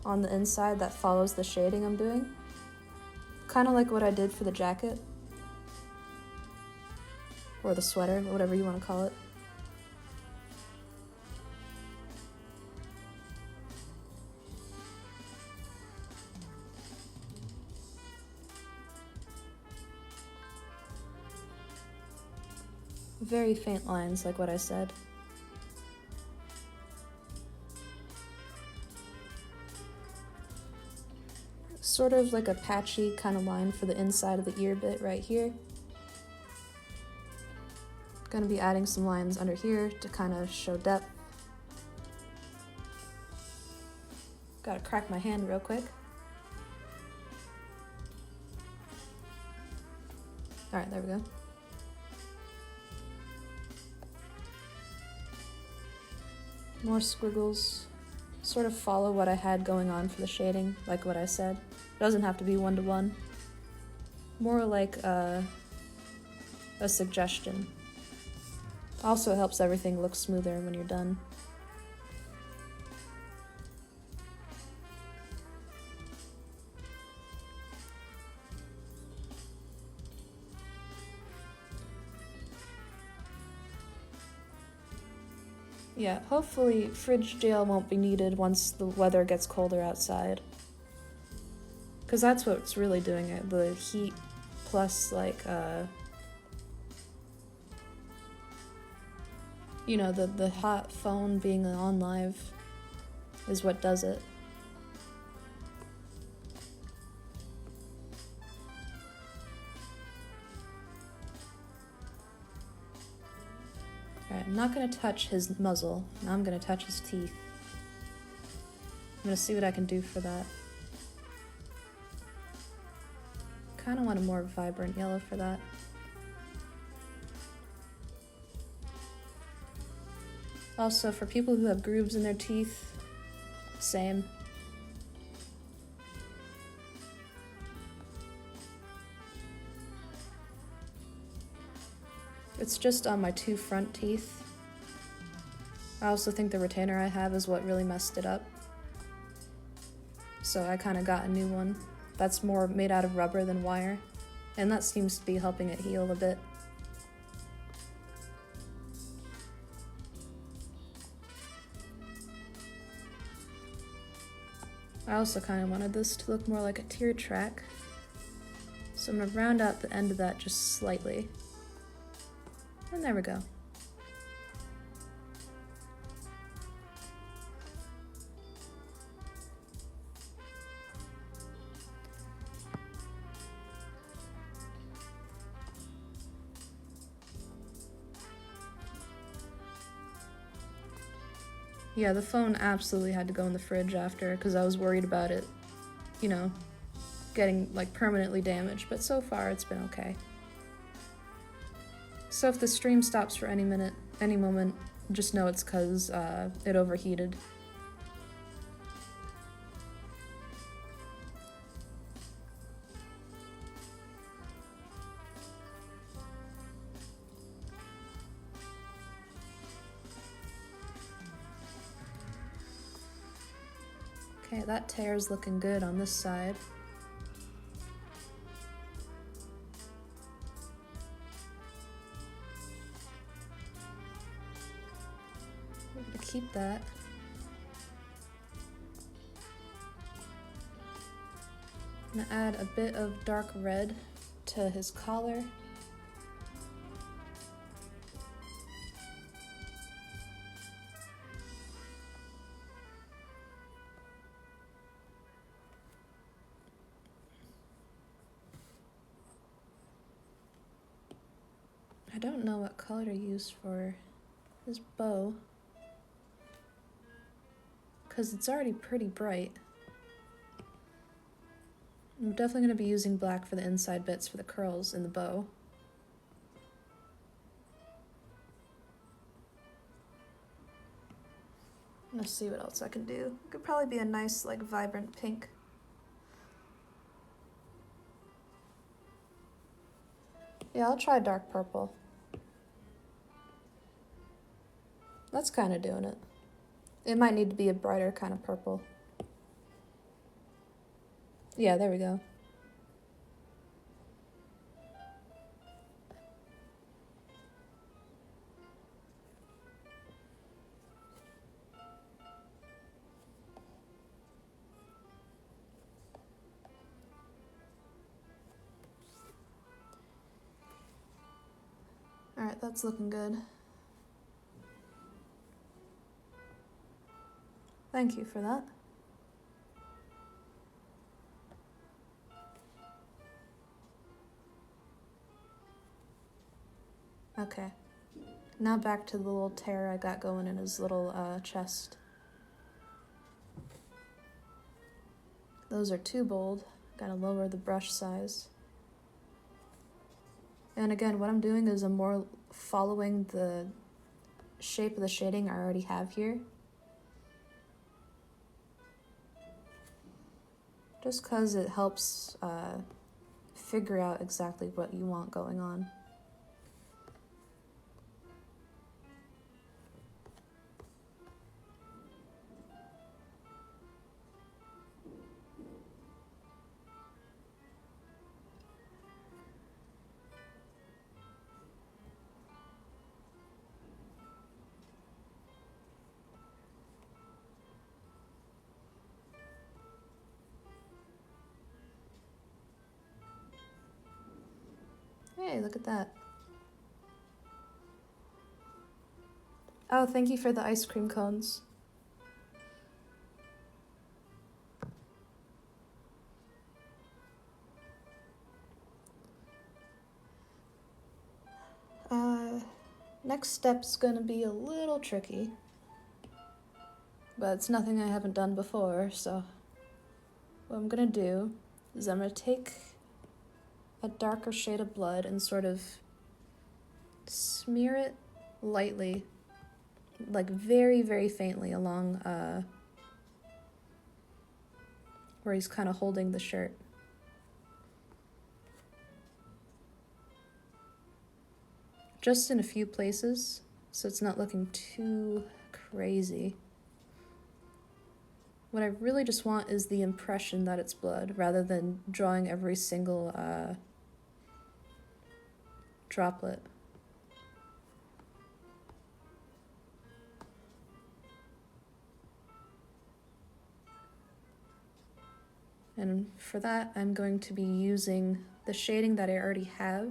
on the inside that follows the shading I'm doing. Kind of like what I did for the jacket. Or the sweater, whatever you want to call it. Very faint lines, like what I said. Sort of like a patchy kind of line for the inside of the ear bit right here. Gonna be adding some lines under here to kind of show depth. Gotta crack my hand real quick. Alright, there we go. More squiggles. Sort of follow what I had going on for the shading, like what I said. It doesn't have to be one-to-one. More like a suggestion. Also helps everything look smoother when you're done. Yeah, hopefully fridge jail won't be needed once the weather gets colder outside. Because that's what's really doing it, the heat plus like, you know, the hot phone being on live is what does it. Alright, I'm not going to touch his muzzle. Now I'm going to touch his teeth. I'm going to see what I can do for that. Kind of want a more vibrant yellow for that. Also, for people who have grooves in their teeth, same. It's just on my two front teeth. I also think the retainer I have is what really messed it up. So I kind of got a new one that's more made out of rubber than wire, And that seems to be helping it heal a bit. I also kind of wanted this to look more like a tear track, so I'm going to round out the end of that just slightly. And there we go. Yeah, the phone absolutely had to go in the fridge after, because I was worried about it, you know, getting like permanently damaged, but so far it's been okay. So if the stream stops for any moment, just know it's because it overheated. Okay, that tear's looking good on this side. I'm gonna keep that. I'm gonna add a bit of dark red to his collar. I don't know what color to use for his bow, because it's already pretty bright. I'm definitely going to be using black for the inside bits for the curls in the bow. Let's see what else I can do. It could probably be a nice, like, vibrant pink. Yeah, I'll try dark purple. That's kind of doing it. It might need to be a brighter kind of purple. Yeah, there we go. Alright, that's looking good. Thank you for that. Okay. Now back to the little tear I got going in his little chest. Those are too bold. Gotta lower the brush size. And again, what I'm doing is I'm more following the shape of the shading I already have here. Just because it helps figure out exactly what you want going on. Hey, look at that. Oh, thank you for the ice cream cones. Next step's gonna be a little tricky. But it's nothing I haven't done before, so what I'm gonna do is I'm gonna take a darker shade of blood and sort of smear it lightly, like very, very faintly along where he's kind of holding the shirt. Just in a few places, so it's not looking too crazy. What I really just want is the impression that it's blood, rather than drawing every single droplet. And for that, I'm going to be using the shading that I already have.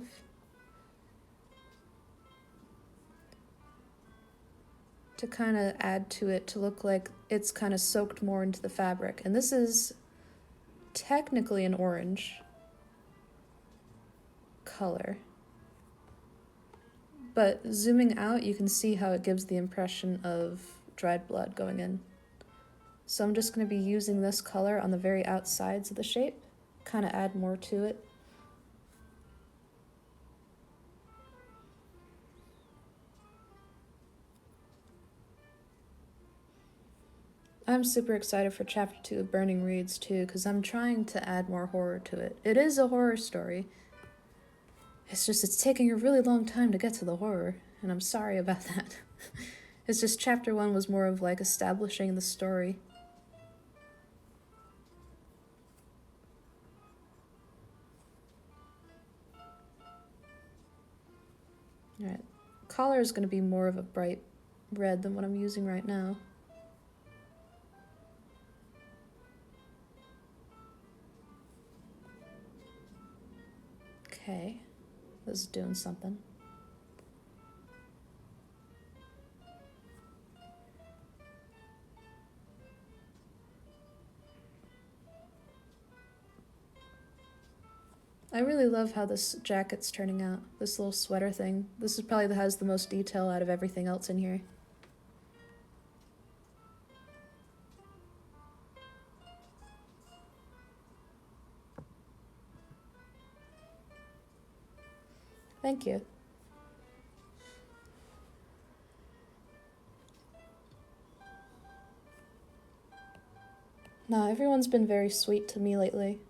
To kind of add to it to look like it's kind of soaked more into the fabric. And this is technically an orange color. But zooming out, you can see how it gives the impression of dried blood going in. So I'm just going to be using this color on the very outsides of the shape, kind of add more to it. I'm super excited for chapter 2 of Burning Reeds too, because I'm trying to add more horror to it. It is a horror story. It's just it's taking a really long time to get to the horror, and I'm sorry about that. It's just chapter 1 was more of like establishing the story. Alright, collar is going to be more of a bright red than what I'm using right now. Okay, this is doing something. I really love how this jacket's turning out, this little sweater thing. This is probably has the most detail out of everything else in here. Thank you. No, everyone's been very sweet to me lately.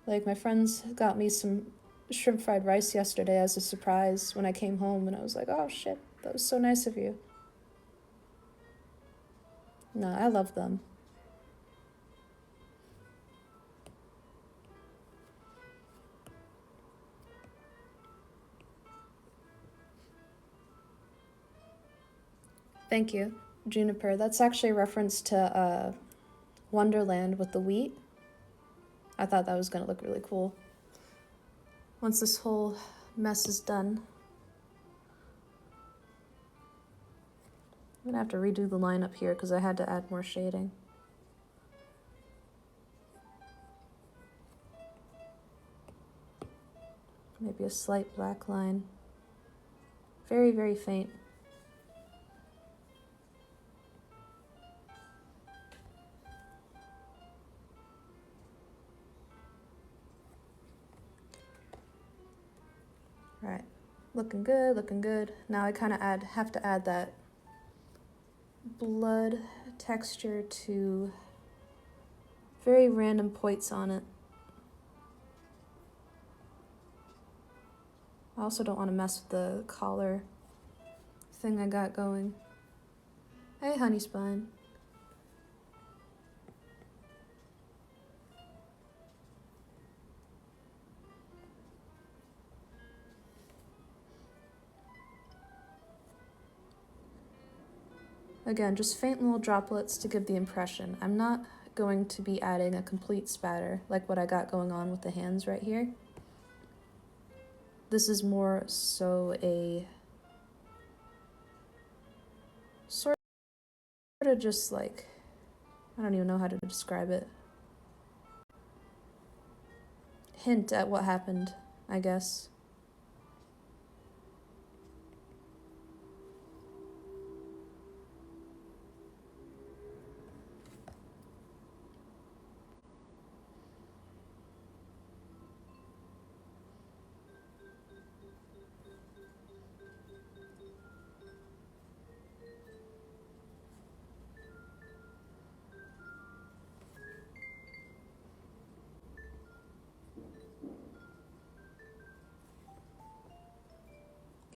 Like, my friends got me some shrimp fried rice yesterday as a surprise when I came home, and I was like, oh shit, that was so nice of you. No, I love them. Thank you, Juniper. That's actually a reference to Wonderland with the wheat. I thought that was going to look really cool. Once this whole mess is done, I'm going to have to redo the line up here because I had to add more shading. Maybe a slight black line. Very, very faint. Right, looking good, looking good. Now I kind of have to add that blood texture to very random points on it. I also don't want to mess with the collar thing I got going. Hey, honey spine. Again, just faint little droplets to give the impression. I'm not going to be adding a complete spatter like what I got going on with the hands right here. This is more so a sort of just like, I don't even know how to describe it. Hint at what happened, I guess.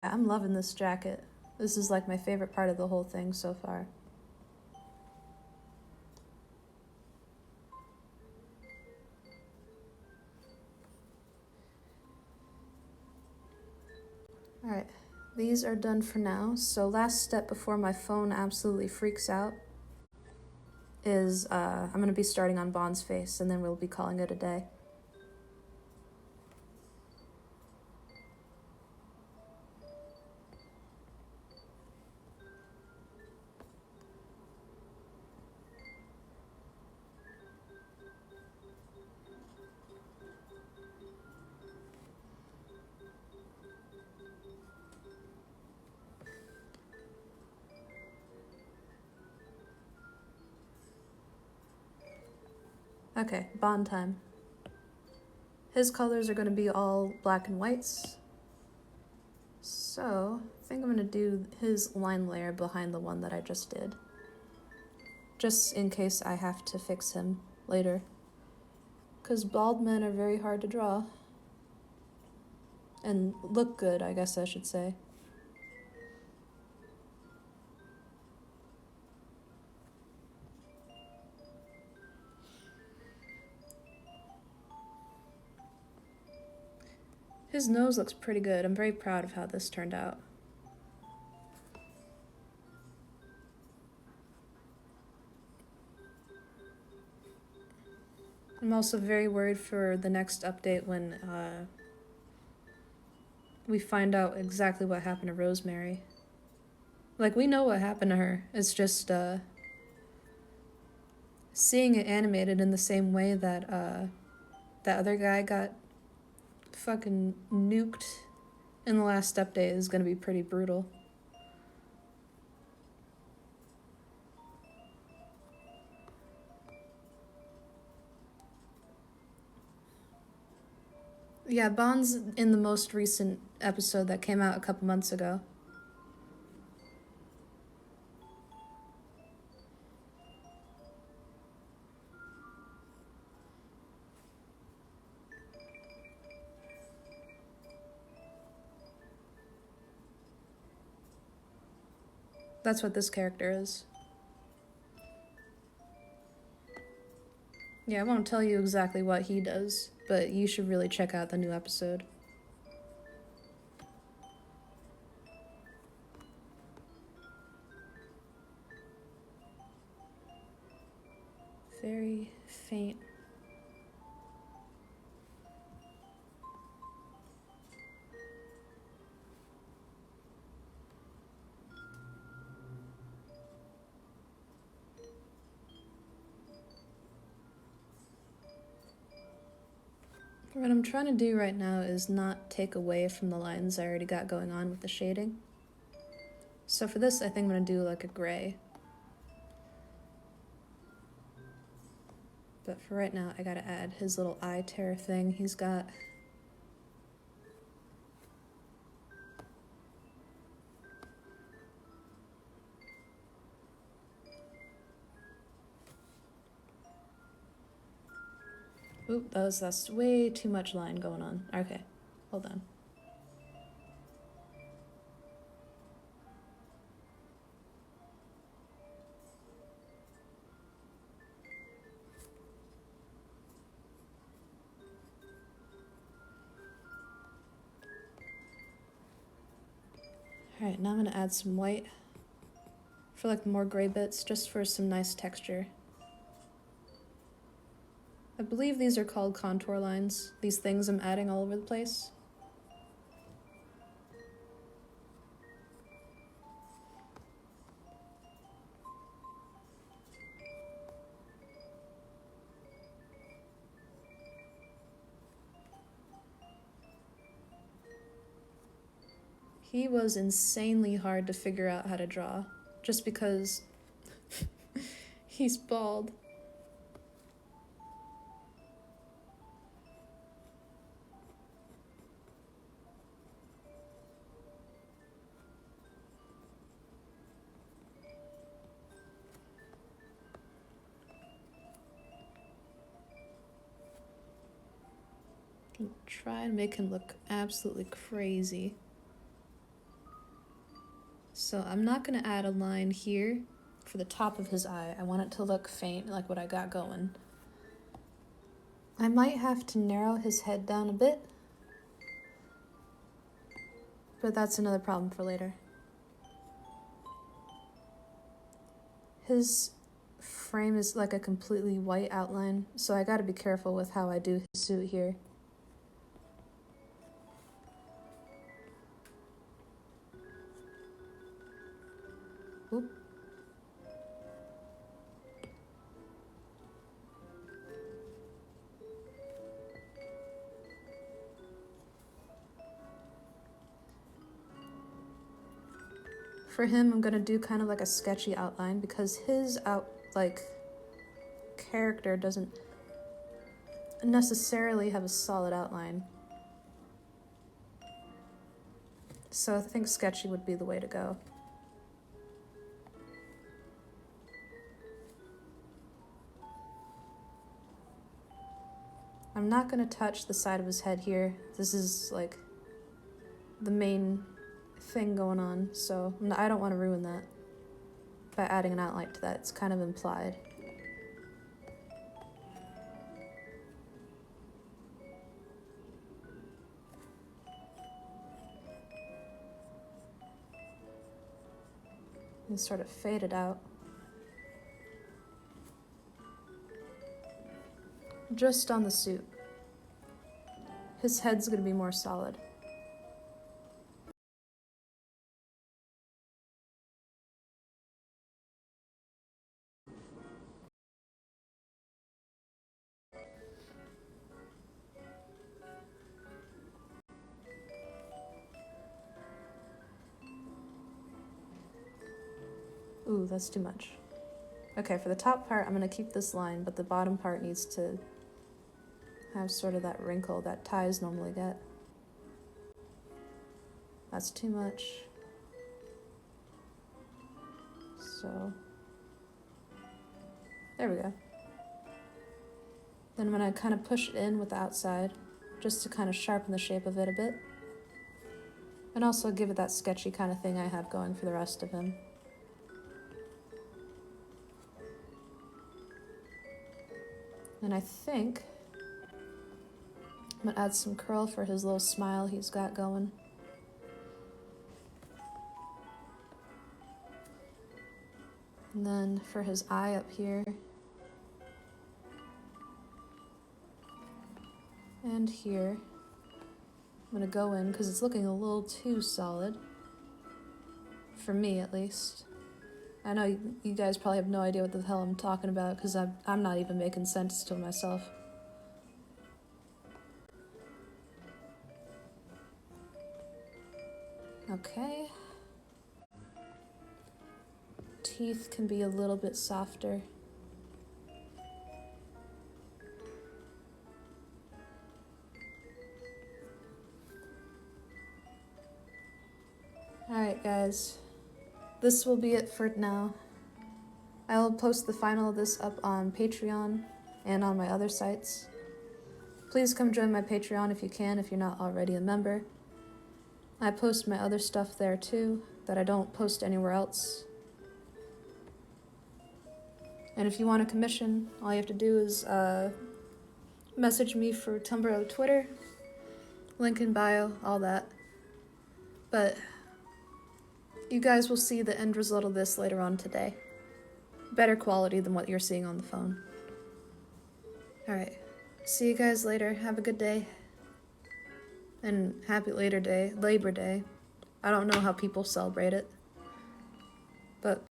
I'm loving this jacket. This is like my favorite part of the whole thing so far. Alright, these are done for now. So last step before my phone absolutely freaks out is I'm going to be starting on Bond's face, and then we'll be calling it a day. Okay, Bond time. His colors are going to be all black and whites. So, I think I'm going to do his line layer behind the one that I just did. Just in case I have to fix him later. Because bald men are very hard to draw. And look good, I guess I should say. His nose looks pretty good. I'm very proud of how this turned out. I'm also very worried for the next update when we find out exactly what happened to Rosemary. Like, we know what happened to her. It's just seeing it animated in the same way that that other guy got fucking nuked in the last update is gonna be pretty brutal. Yeah, Bond's in the most recent episode that came out a couple months ago. That's what this character is. Yeah, I won't tell you exactly what he does, but you should really check out the new episode. Very faint. What I'm trying to do right now is not take away from the lines I already got going on with the shading. So for this, I think I'm going to do like a gray. But for right now, I gotta add his little eye tear thing he's got. Oop, that's way too much line going on. Okay, hold on. Alright, now I'm gonna add some white for like more gray bits, just for some nice texture. I believe these are called contour lines, these things I'm adding all over the place. He was insanely hard to figure out how to draw, just because he's bald. Try and make him look absolutely crazy. So I'm not gonna add a line here for the top of his eye. I want it to look faint, like what I got going. I might have to narrow his head down a bit, But that's another problem for later. His frame is like a completely white outline, so I gotta be careful with how I do his suit here. Oop. For him, I'm gonna do kind of like a sketchy outline because his character doesn't necessarily have a solid outline. So I think sketchy would be the way to go. I'm not gonna touch the side of his head here. This is like the main thing going on, so I don't want to ruin that by adding an outline to that. It's kind of implied. And sort of fade it out. Just on the suit. His head's gonna be more solid. Ooh, that's too much. Okay, for the top part, I'm gonna keep this line, but the bottom part needs to have sort of that wrinkle that ties normally get. That's too much. So, there we go. Then I'm gonna kind of push it in with the outside, just to kind of sharpen the shape of it a bit. And also give it that sketchy kind of thing I have going for the rest of him. And I think I'm gonna add some curl for his little smile he's got going. And then for his eye up here. And here. I'm gonna go in because it's looking a little too solid. For me, at least. I know you guys probably have no idea what the hell I'm talking about because I'm not even making sense to myself. Okay. Teeth can be a little bit softer. Alright guys, this will be it for now. I will post the final of this up on Patreon and on my other sites. Please come join my Patreon if you can, if you're not already a member. I post my other stuff there too, that I don't post anywhere else. And if you want a commission, all you have to do is message me for Tumblr or Twitter, link in bio, all that. But you guys will see the end result of this later on today. Better quality than what you're seeing on the phone. Alright, see you guys later. Have a good day. And happy Labor Day. I don't know how people celebrate it. But